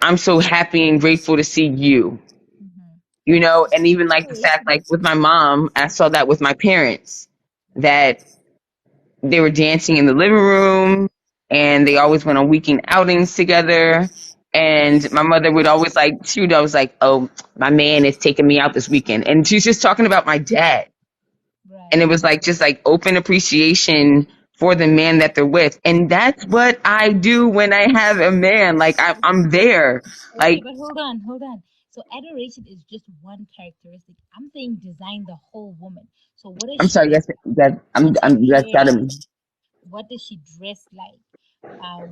I'm so happy and grateful to see you, and even like the fact like with my mom, I saw that with my parents, that they were dancing in the living room and they always went on weekend outings together. And my mother would always like, she would always like, oh, my man is taking me out this weekend. And she's just talking about my dad. And right. it was like, just like open appreciation for the man that they're with. And that's what I do when I have a man. Like I'm there. Okay, Like, but hold on, hold on. So adoration is just one characteristic. I'm saying design the whole woman. So what does I'm she sorry, wear? What's her that's hair gotta. like? What does she dress like?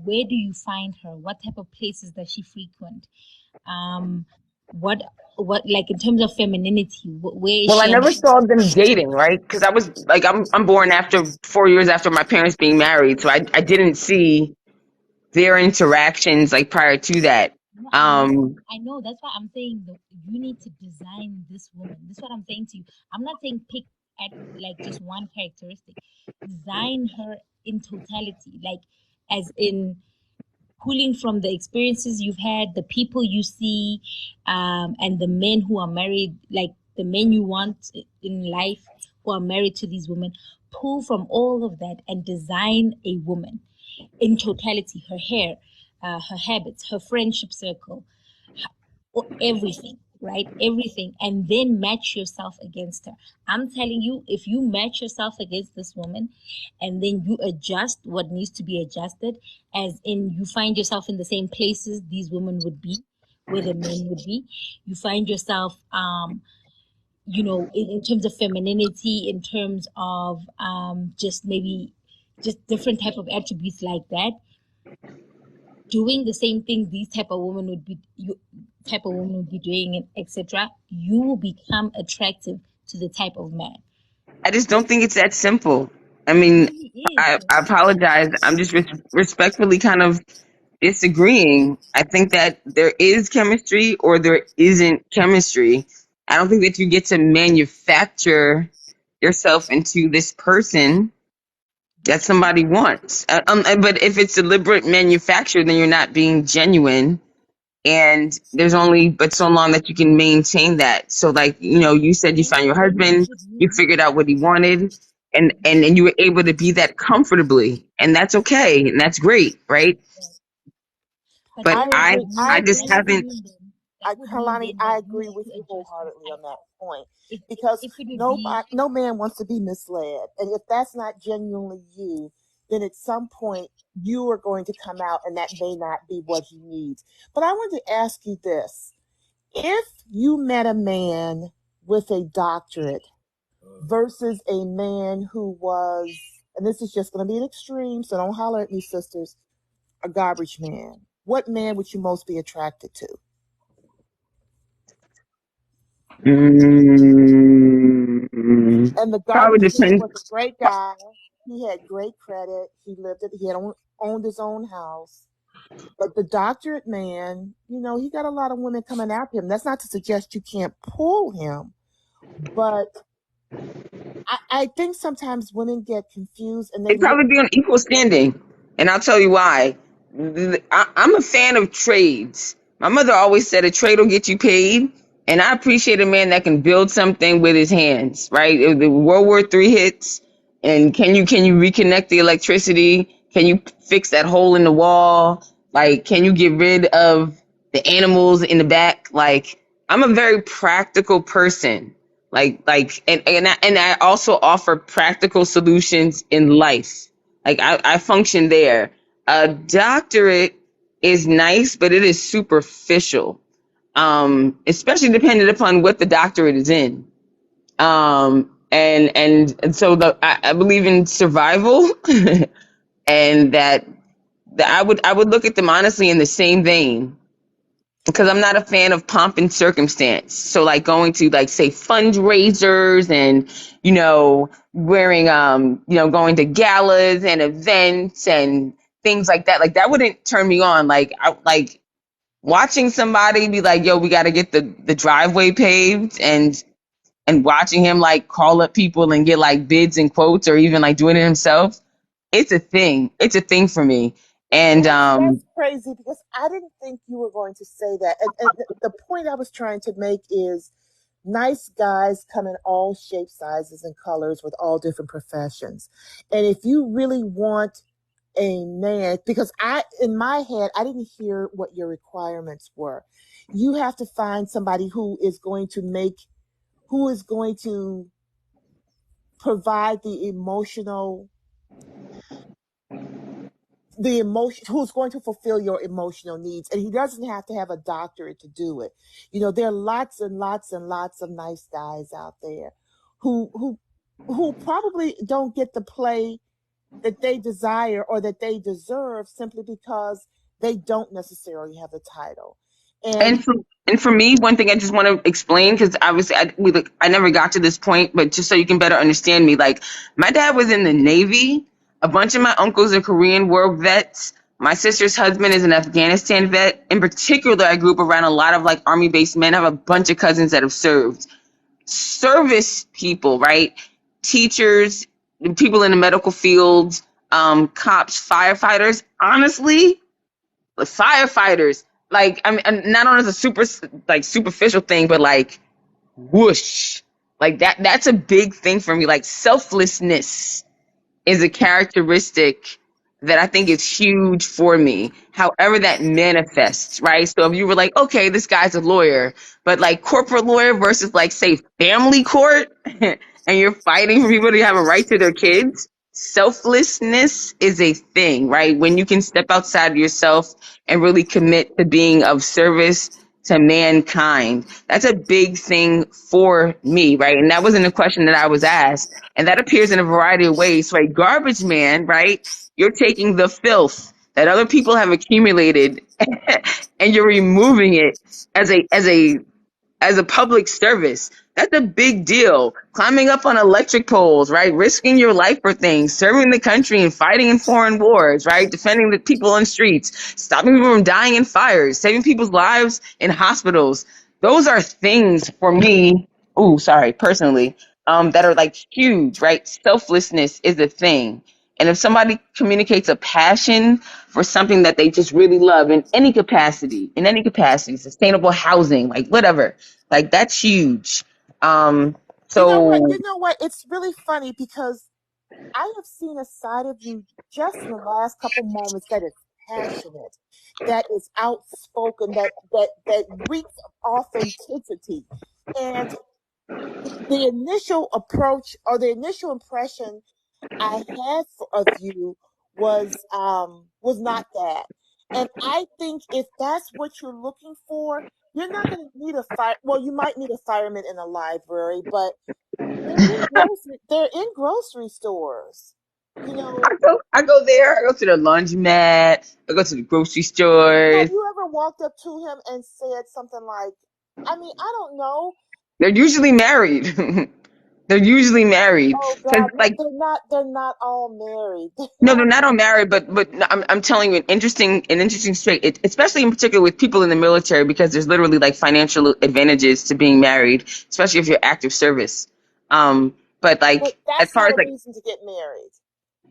Where do you find her? What type of places does she frequent? Um, what like in terms of femininity, where is Well, I she never saw them emotionally? dating, right? Because I was like, I'm born after 4 years after my parents being married, so I didn't see their interactions like prior to that. No, Um, I know. That's why I'm saying that you need to design this woman. This is what I'm saying to you. I'm not saying pick at like just one characteristic. Design her in totality, like as in pulling from the experiences you've had, the people you see, and the men who are married, like the men you want in life who are married to these women. Pull from all of that and design a woman in totality, her hair, her habits, her friendship circle, or everything, right? Everything. And then match yourself against her. I'm telling you, if you match yourself against this woman and then you adjust what needs to be adjusted, as in you find yourself in the same places these women would be, where the men would be, you find yourself, in terms of femininity, in terms of just maybe just different type of attributes like that, doing the same things these type of woman would be doing, and etc., you will become attractive to the type of man. I just don't think it's that simple. I It mean, really is, I though. apologize. I'm just respectfully kind of disagreeing. I think that there is chemistry or there isn't chemistry. I don't think that you get to manufacture yourself into this person that somebody wants. But if it's deliberate manufacture, then you're not being genuine. And there's only but so long that you can maintain that. So, like, you said you Then found your then you husband, should you move. figured out what he wanted, and Mhm. and you were able to be that comfortably, and that's okay, and that's great, right? Right. But But I agree. I I just agree that with would you. haven't. mean then that would mean Kalani, then that I you agree need with to you adjust your wholeheartedly on that title. point If because if it would be no man wants to be misled, and if that's not genuinely you, then at some point you are going to come out, and that may not be what he needs. But I wanted to ask you this: if you met a man with a doctorate versus a man who was, and this is just going to be an extreme, so don't holler at me, sisters, a garbage man, what man would you most be attracted to? Mm, And the Probably garbage man depends. was a great guy. He had great credit. He lived it. He had owned his own house. But the doctorate man, he got a lot of women coming after him. That's not to suggest you can't pull him, but I think sometimes women get confused and they They'd look. probably be on equal standing, and I'll tell you why. I'm a fan of trades. My mother always said a trade will get you paid, and I appreciate a man that can build something with his hands. Right? If the World War III hits, and can you reconnect the electricity? Can you fix that hole in the wall? Like, can you get rid of the animals in the back? Like, I'm a very practical person. And I also offer practical solutions in life. Like, I function there. A doctorate is nice, but it is superficial. Especially depending upon what the doctorate is in. And so I believe in survival, and that I would look at them honestly in the same vein, because I'm not a fan of pomp and circumstance. So, like, going to, like, say, fundraisers, and wearing going to galas and events and things like that. Like, that wouldn't turn me on. Like, like watching somebody be like, "Yo, we got to get the driveway paved," and watching him, like, call up people and get, like, bids and quotes, or even, like, doing it himself. It's a thing. It's a thing for me. And That's crazy because I didn't think you were going to say that. And the point I was trying to make is nice guys come in all shapes, sizes, and colors with all different professions. And if you really want a man, because in my head, I didn't hear what your requirements were. You have to find somebody who is going to provide the emotional the emotion, who's going to fulfill your emotional needs, and he doesn't have to have a doctorate to do it. There are lots and lots and lots of nice guys out there who who who probably don't get the play that they desire or that they deserve simply because they don't necessarily have the title. And And for, and for me, one thing I just want to explain, because obviously I never got to this point, but just so you can better understand me, like my dad was in the Navy. A bunch of my uncles are Korean War vets. My sister's husband is an Afghanistan vet. In particular, I grew up around a lot of like army based men. I have a bunch of cousins that have served. Service people, right? Teachers, people in the medical field, cops, firefighters. Honestly, the firefighters, like I mean, not on as a superficial thing, but like whoosh, like that's a big thing for me. Like selflessness is a characteristic that I think is huge for me. However that manifests, right? So if you were like, okay, this guy's a lawyer, but like corporate lawyer versus like say family court, and you're fighting for people to have a right to their kids, selflessness is a thing, right? When you can step outside of yourself and really commit to being of service to mankind. That's a big thing for me, right? And that wasn't a question that I was asked. And that appears in a variety of ways, right? Garbage man, right? You're taking the filth that other people have accumulated and you're removing it as a public service. That's a big deal. Climbing up on electric poles, right? Risking your life for things, serving the country and fighting in foreign wars, right? Defending the people on streets, stopping people from dying in fires, saving people's lives in hospitals. Those are things for me, personally, that are like huge, right? Selflessness is a thing. And if somebody communicates a passion for something that they just really love in any capacity, sustainable housing, like whatever, like that's huge. Um, you know what? so You know what? It's really funny because I have seen a side of you just in the last couple moments that is passionate, that is outspoken, that reeks of authenticity. And the initial approach or the initial impression I had of you was not that. And I think if that's what you're looking for, you're not going to need a fire. Well, you might need a fireman in a library, but they're in grocery stores. You know, I go there. I go to the laundromat. I go to the grocery have stores. you ever walked up to him and said something like, I mean, I don't know. They're usually married. They're usually married Oh because God, no, like they're not all married. They're no, they're not not all married, but I'm telling you an interesting trait, especially in particular with people in the military, because there's literally like financial advantages to being married, especially if you're active service. But but like as that's far not as a like reason to get married.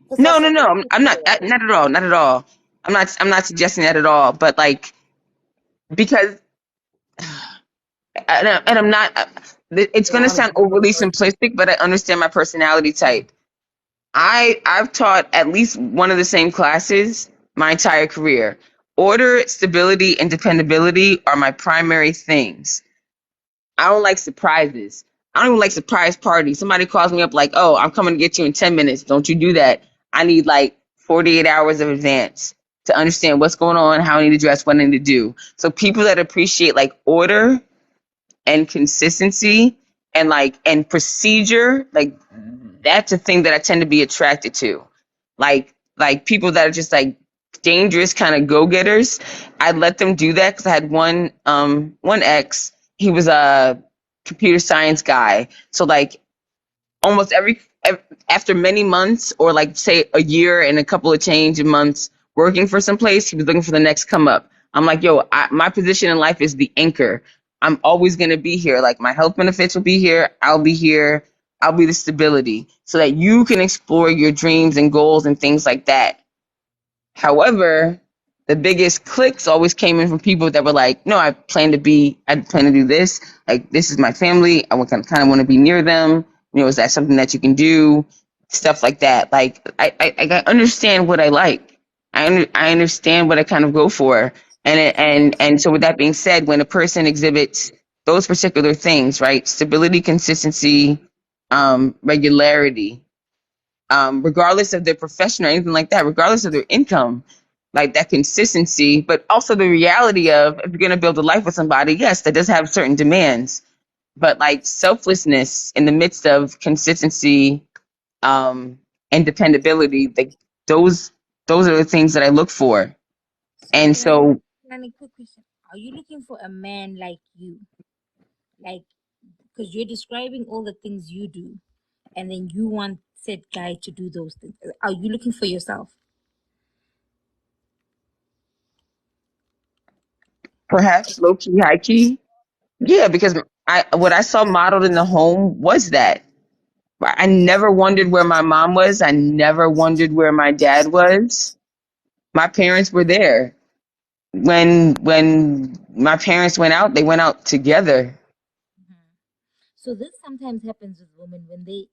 Because no, that's no, not no, what I'm not you're not at all, not at all. I'm not suggesting that at all. But like because and I'm not. It's going to sound overly simplistic, but I understand my personality type. I've taught at least one of the same classes my entire career. Order, stability, and dependability are my primary things. I don't like surprises. I don't even like surprise parties. Somebody calls me up like, "Oh, I'm coming to get you in 10 minutes." Don't you do that. I need like 48 hours of advance to understand what's going on, how I need to dress, what I need to do. So people that appreciate like order and consistency and procedure, like that's a thing that I tend to be attracted to. Like people that are just like dangerous kind of go-getters. I let them do that because I had one ex. He was a computer science guy. So like almost after many months or like say a year and a couple of change in months working for some place, he was looking for the next come up. I'm like, yo, my position in life is the anchor. I'm always going to be here. Like my health benefits will be here. I'll be here. I'll be the stability so that you can explore your dreams and goals and things like that. However, the biggest clicks always came in from people that were like, no, I plan to do this. Like, this is my family. I kind of want to be near them. Is that something that you can do? Stuff like that. Like, I understand what I like. I understand what I kind of go for. And so with that being said, when a person exhibits those particular things, right? Stability, consistency, regularity, regardless of their profession or anything like that, regardless of their income, like that consistency, but also the reality of if you're going to build a life with somebody, yes, that does have certain demands, but like selflessness in the midst of consistency, and dependability, like those, those are the things that I look for. So And so can I quick question? Are you looking for a man like you? Like, because you're describing all the things you do, and then you want said guy to do those things. Are you looking for yourself? perhaps low key, high key, yeah, because what I saw modeled in the home was that. I never wondered where my mom was. I never wondered where my dad was. My parents were there. When my parents went out, they went out together. Mhm. So this sometimes happens with women when they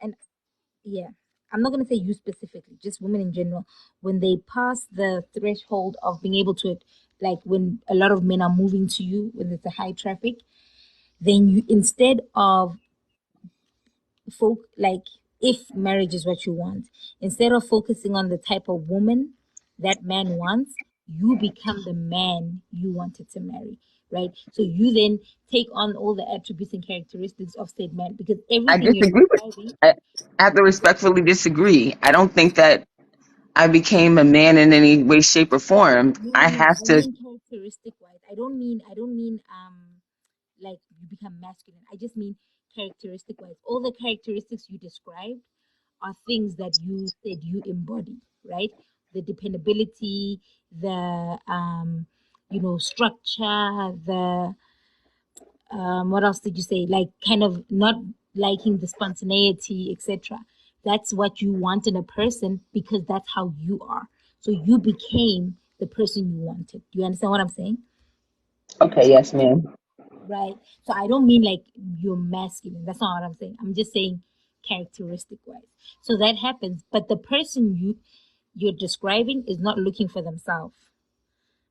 and yeah, I'm not gonna say you specifically, just women in general, when they pass the threshold of being able to, like when a lot of men are moving to you when it's a high traffic, then you, instead of folk like, if marriage is what you want, instead of focusing on the type of woman that man wants, you become the man you wanted to marry, right? So you then take on all the attributes and characteristics of said man, because I everything you're disagree with. describing. I have to respectfully disagree. I don't think that I became a man in any way, shape, or form. No, I no, no. have I to. mean characteristic wise. I don't mean like you become masculine. I just mean characteristic wise. All the characteristics you described are things that you said you embody, right? The dependability, the structure, the what else did you say? Like kind of not liking the spontaneity, etc. That's what you want in a person because that's how you are. So you became the person you wanted. Do you understand what I'm saying? Okay, yes, ma'am. Right. So I don't mean like you're masculine. That's not what I'm saying. I'm just saying characteristic wise. So that happens, but the person you're describing is not looking for themselves,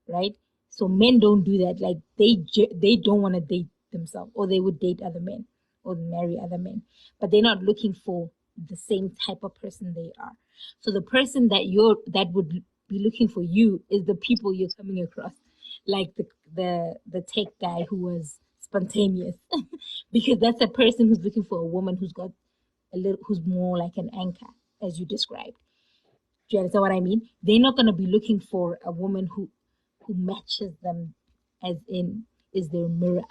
right? So men don't do that. Like they don't want to date themselves, or they would date other men or marry other men, but they're not looking for the same type of person they are. So the person that would be looking for you is the people you're coming across, like the tech guy who was spontaneous, because that's a person who's looking for a woman who's got a little, who's more like an anchor, as you described. Do you understand what I mean? They're not going to be looking for a woman who matches them, as in is their mirror.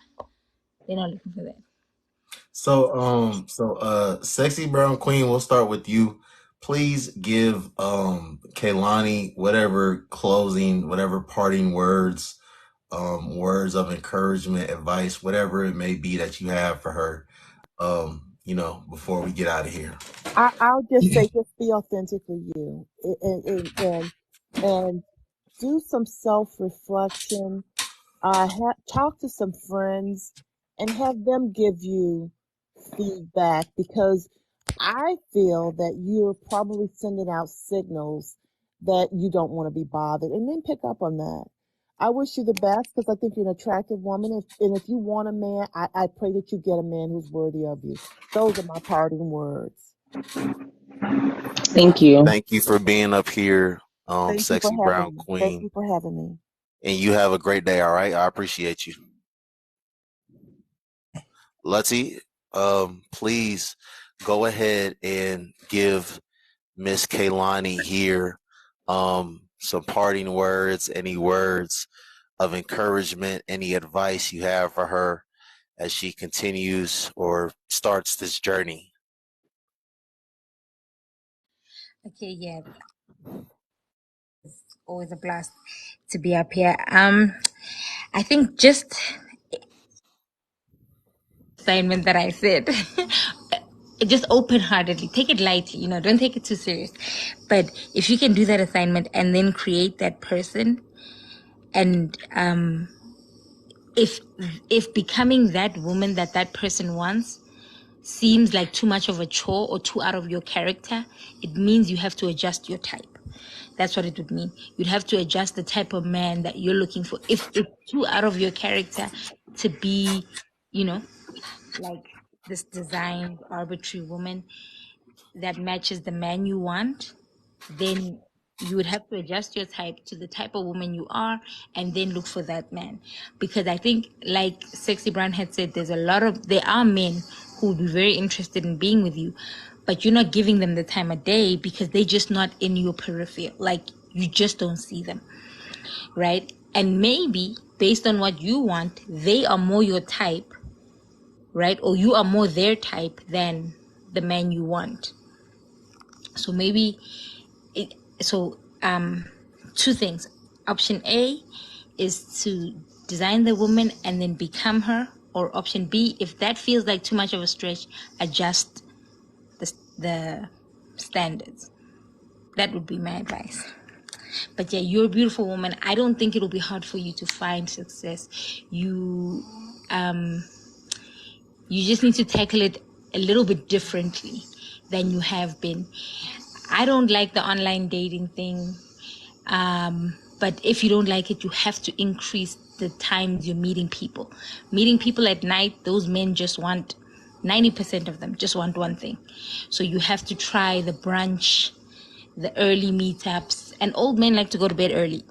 They're not looking for that. Sexy Brown Queen, we'll start with you. Please give Kaylani whatever closing, whatever parting words, words of encouragement, advice, whatever it may be that you have for her. Before we get out of here. I'll just say, just be authentically you, and do some self reflection. Talk to some friends, and have them give you feedback, because I feel that you're probably sending out signals that you don't want to be bothered, and then pick up on that. I wish you the best, because I think you're an attractive woman. And if you want a man, I pray that you get a man who's worthy of you. Those are my parting words. Thank you. Thank you for being up here, Thank you for Sexy having Brown me. Thank Queen. you for having me. And you have a great day, all right? I appreciate you. Lutzy, please go ahead and give Miss Kaylani here some parting words, any words of encouragement, any advice you have for her as she continues or starts this journey. Okay, yeah, it's always a blast to be up here. I think just assignment that I said. Just open-heartedly take it lightly, don't take it too serious, but if you can do that assignment and then create that person, and if becoming that woman that that person wants seems like too much of a chore or too out of your character, it means you have to adjust your type. That's what it would mean. You'd have to adjust the type of man that you're looking for. If it's too out of your character to be, you know, like this designed arbitrary woman that matches the man you want, then you would have to adjust your type to the type of woman you are and then look for that man. Because I think, like Sexy Brown had said, there are men who would be very interested in being with you, but you're not giving them the time of day because they're just not in your peripheral. Like, you just don't see them, right? And maybe based on what you want, they are more your type, right? Or you are more their type than the man you want. So maybe it, so two things. Option A is to design the woman and then become her, or option B, if that feels like too much of a stretch, adjust the standards. That would be my advice. But yeah, you're a beautiful woman. I don't think it'll be hard for you to find success. You just need to tackle it a little bit differently than you have been. I don't like the online dating thing. But if you don't like it, you have to increase the times you're meeting people. Meeting people at night, those men just want, 90% of them just want one thing. So you have to try the brunch, the early meetups, and old men like to go to bed early.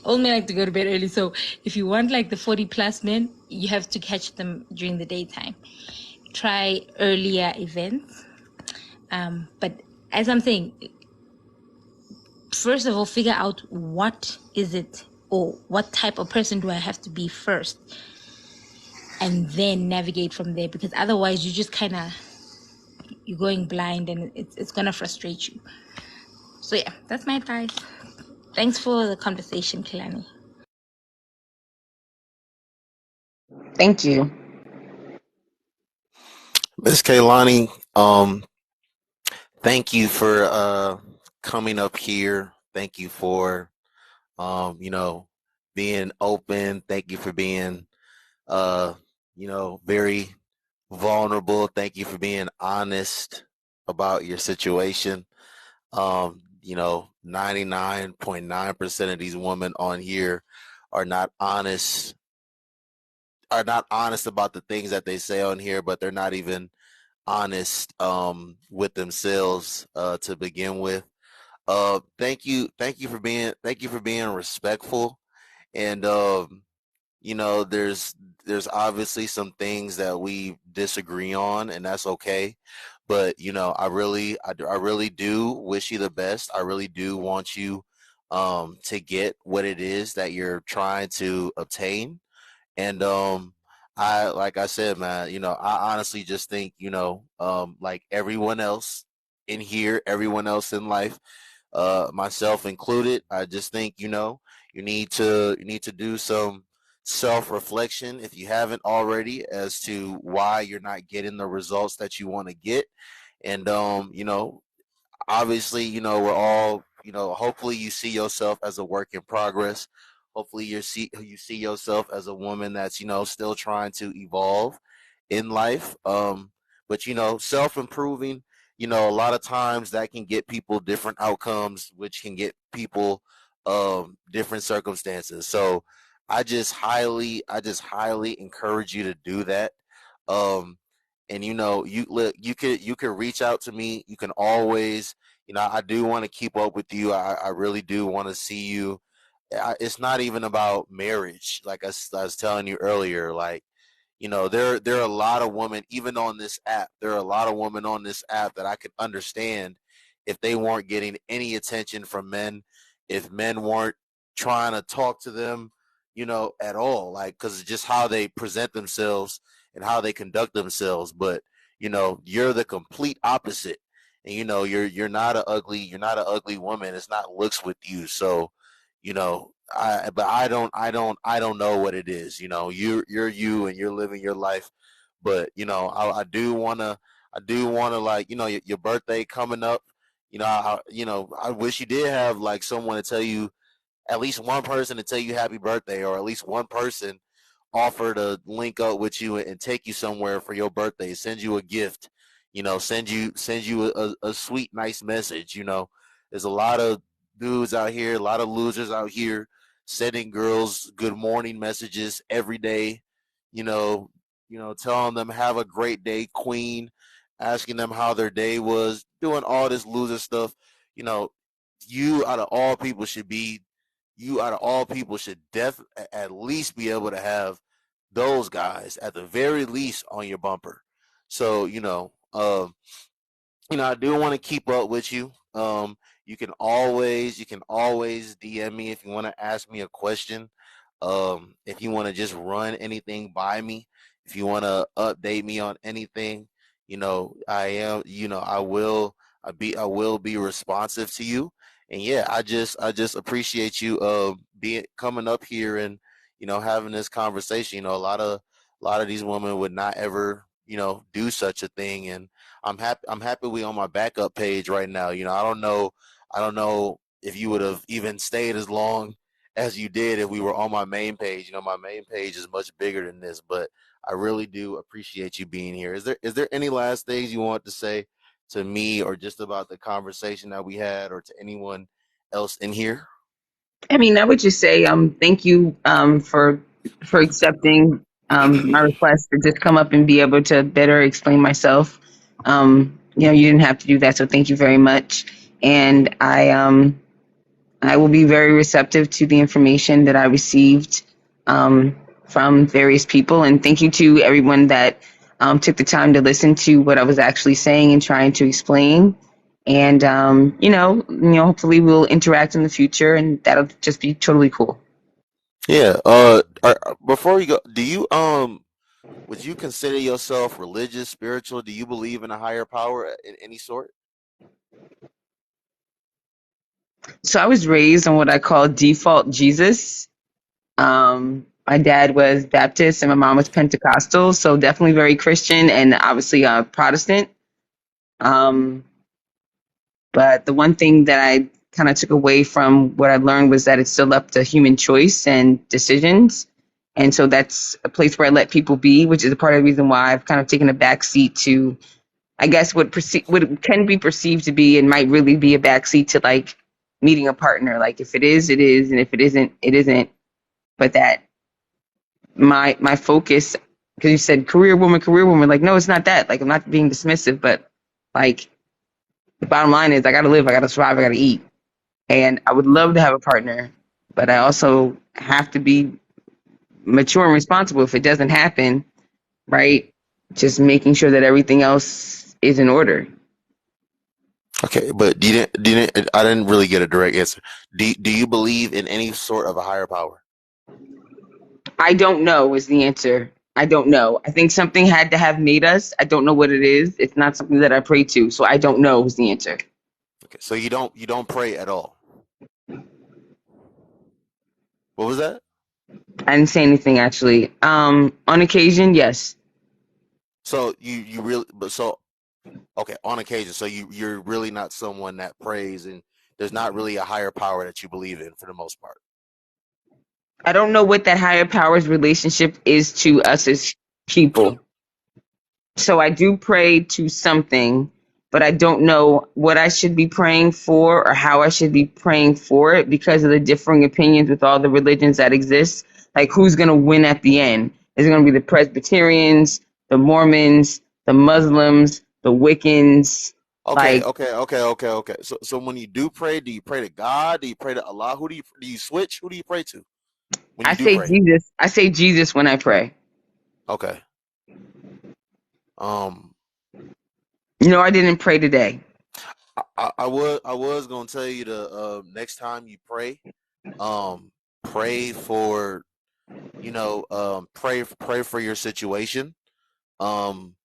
Old men like to go to bed early. So if you want like the 40 plus men, you have to catch them during the daytime. Try earlier events. But as I'm saying, first of all, figure out what is it, or what type of person do I have to be first, and then navigate from there, because otherwise you're going blind and it's gonna frustrate you. So yeah, that's my advice. Thanks for the conversation, Kilani. Thank you. Miss Kaylani, thank you for coming up here. Thank you for you know, being open. Thank you for being very vulnerable. Thank you for being honest about your situation. 99.9% of these women on here are not honest about the things that they say on here, but they're not even honest with themselves to begin with. Thank you for being respectful. And there's obviously some things that we disagree on, and that's okay. But I really do wish you the best. I really do want you to get what it is that you're trying to obtain. And I like I said, man, I honestly just think, like everyone else in here, everyone else in life, myself included, I just think, you need to do some self-reflection if you haven't already, as to why you're not getting the results that you want to get. And obviously, we're all, hopefully you see yourself as a work in progress. Hopefully you see yourself as a woman that's, still trying to evolve in life. But self-improving, a lot of times that can get people different outcomes, which can get people different circumstances. So I just highly encourage you to do that. Um and you could reach out to me. You can always, I do want to keep up with you. I really do want to see you. It's not even about marriage, like I was telling you earlier. Like, there are a lot of women, even on this app. There are a lot of women on this app that I could understand if they weren't getting any attention from men, if men weren't trying to talk to them, at all. Like, because it's just how they present themselves and how they conduct themselves. But you're the complete opposite, and you're not an ugly woman. It's not looks with you. So, I don't know what it is. You're you, and you're living your life. But I do wanna, like, your birthday coming up. I wish you did have like someone to tell you, at least one person to tell you happy birthday, or at least one person offer to link up with you and take you somewhere for your birthday, send you a gift, send you a sweet, nice message. There's a lot of dudes out here, a lot of losers out here, sending girls good morning messages every day. You know, telling them have a great day, queen, asking them how their day was, doing all this loser stuff. You know, you out of all people should be you out of all people should at least be able to have those guys at the very least on your bumper. So, I do want to keep up with you. You can always DM me if you want to ask me a question. If you want to just run anything by me, if you want to update me on anything, I will be responsive to you. And yeah, I just appreciate you being coming up here and having this conversation. A lot of these women would not ever do such a thing, and I'm happy we on my backup page right now. I don't know if you would have even stayed as long as you did if we were on my main page. My main page is much bigger than this, but I really do appreciate you being here. Is there any last things you want to say to me, or just about the conversation that we had, or to anyone else in here? I mean, I would just say thank you for accepting my request to just come up and be able to better explain myself. You didn't have to do that, so thank you very much. And I will be very receptive to the information that I received um, from various people. And thank you to everyone that took the time to listen to what I was actually saying and trying to explain. And hopefully we'll interact in the future, and that'll just be totally cool. Yeah. Before you go, would you consider yourself religious, spiritual? Do you believe in a higher power in any sort? So I was raised on what I call default Jesus. My dad was Baptist and my mom was Pentecostal, so definitely very Christian and obviously Protestant. Um, But the one thing that I kind of took away from what I learned was that it's still up to human choice and decisions. And so that's a place where I let people be, which is a part of the reason why I've kind of taken a back seat to, I guess, what can be perceived to be and might really be a back seat to like meeting a partner. Like if it is, it is, and if it isn't, it isn't. But that my focus, because you said career woman, like no, it's not that. Like I'm not being dismissive, but like the bottom line is I got to live, I got to survive, I got to eat. And I would love to have a partner, but I also have to be mature and responsible if it doesn't happen, right? Just making sure that everything else is in order. Okay, but I didn't really get a direct answer. Do you believe in any sort of a higher power? I don't know is the answer. I don't know. I think something had to have made us. I don't know what it is. It's not something that I pray to, so I don't know is the answer. Okay, so you don't pray at all. What was that? I didn't say anything actually. On occasion, yes. So you really but so okay, on occasion. So you're really not someone that prays, and there's not really a higher power that you believe in for the most part. I don't know what that higher power's relationship is to us as people. So I do pray to something, but I don't know what I should be praying for or how I should be praying for it because of the differing opinions with all the religions that exist. Like who's going to win at the end? Is it going to be the Presbyterians, the Mormons, the Muslims, the Wiccans? Okay, Like okay, okay, okay, okay. So when you do pray, do you pray to God? Do you pray to Allah? Who do you switch? Who do you pray to when you I do say pray? Jesus. I say Jesus when I pray. Okay. Um, No, I didn't pray today. I was gonna tell you to next time you pray, pray for pray for your situation. Um,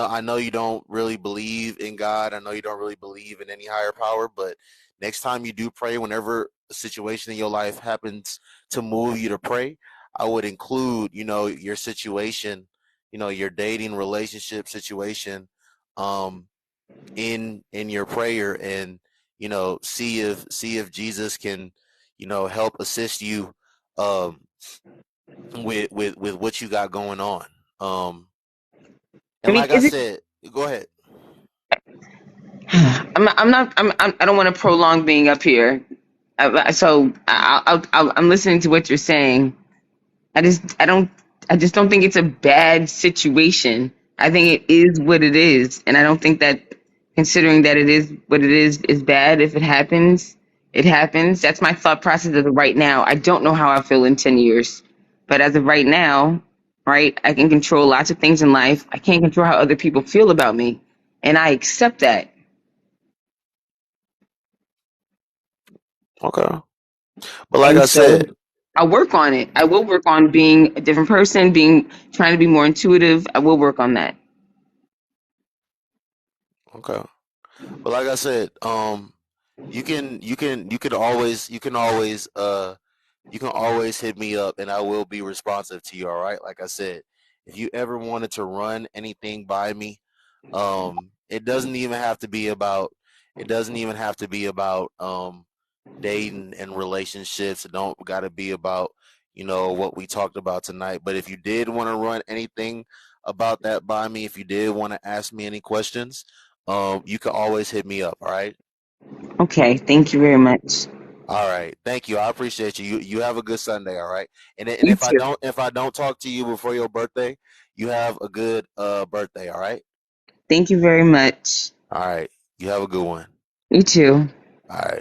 I know you don't really believe in God. I know you don't really believe in any higher power, but next time you do pray, whenever a situation in your life happens to move you to pray, I would include, your situation, your dating relationship situation, um, in your prayer, and see if Jesus can, help assist you, um, with what you got going on. Um, I and mean, like I is it? said, go ahead. I'm not. I don't want to prolong being up here. So I'm listening to what you're saying. I don't. I just don't think it's a bad situation. I think it is what it is, and I don't think that considering that it is what it is bad. If it happens, it happens. That's my thought process as of right now. I don't know how I feel in 10 years, but as of right now, right, I can control lots of things in life. I can't control how other people feel about me, and I accept that. Okay. But like And I said, so I'll work on it. I will work on being a different person, being trying to be more intuitive. I will work on that. okay. But like I said, you can always hit me up and I will be responsive to you, all right? Like I said, if you ever wanted to run anything by me, it doesn't even have to be about dating and relationships. It don't got to be about, what we talked about tonight. But if you did want to run anything about that by me, if you did want to ask me any questions, you can always hit me up, all right? Okay, thank you very much. All right. Thank you. I appreciate you. You have a good Sunday, all right? And You too. if I don't talk to you before your birthday, you have a good birthday, all right? Thank you very much. All right. You have a good one. You too. All right.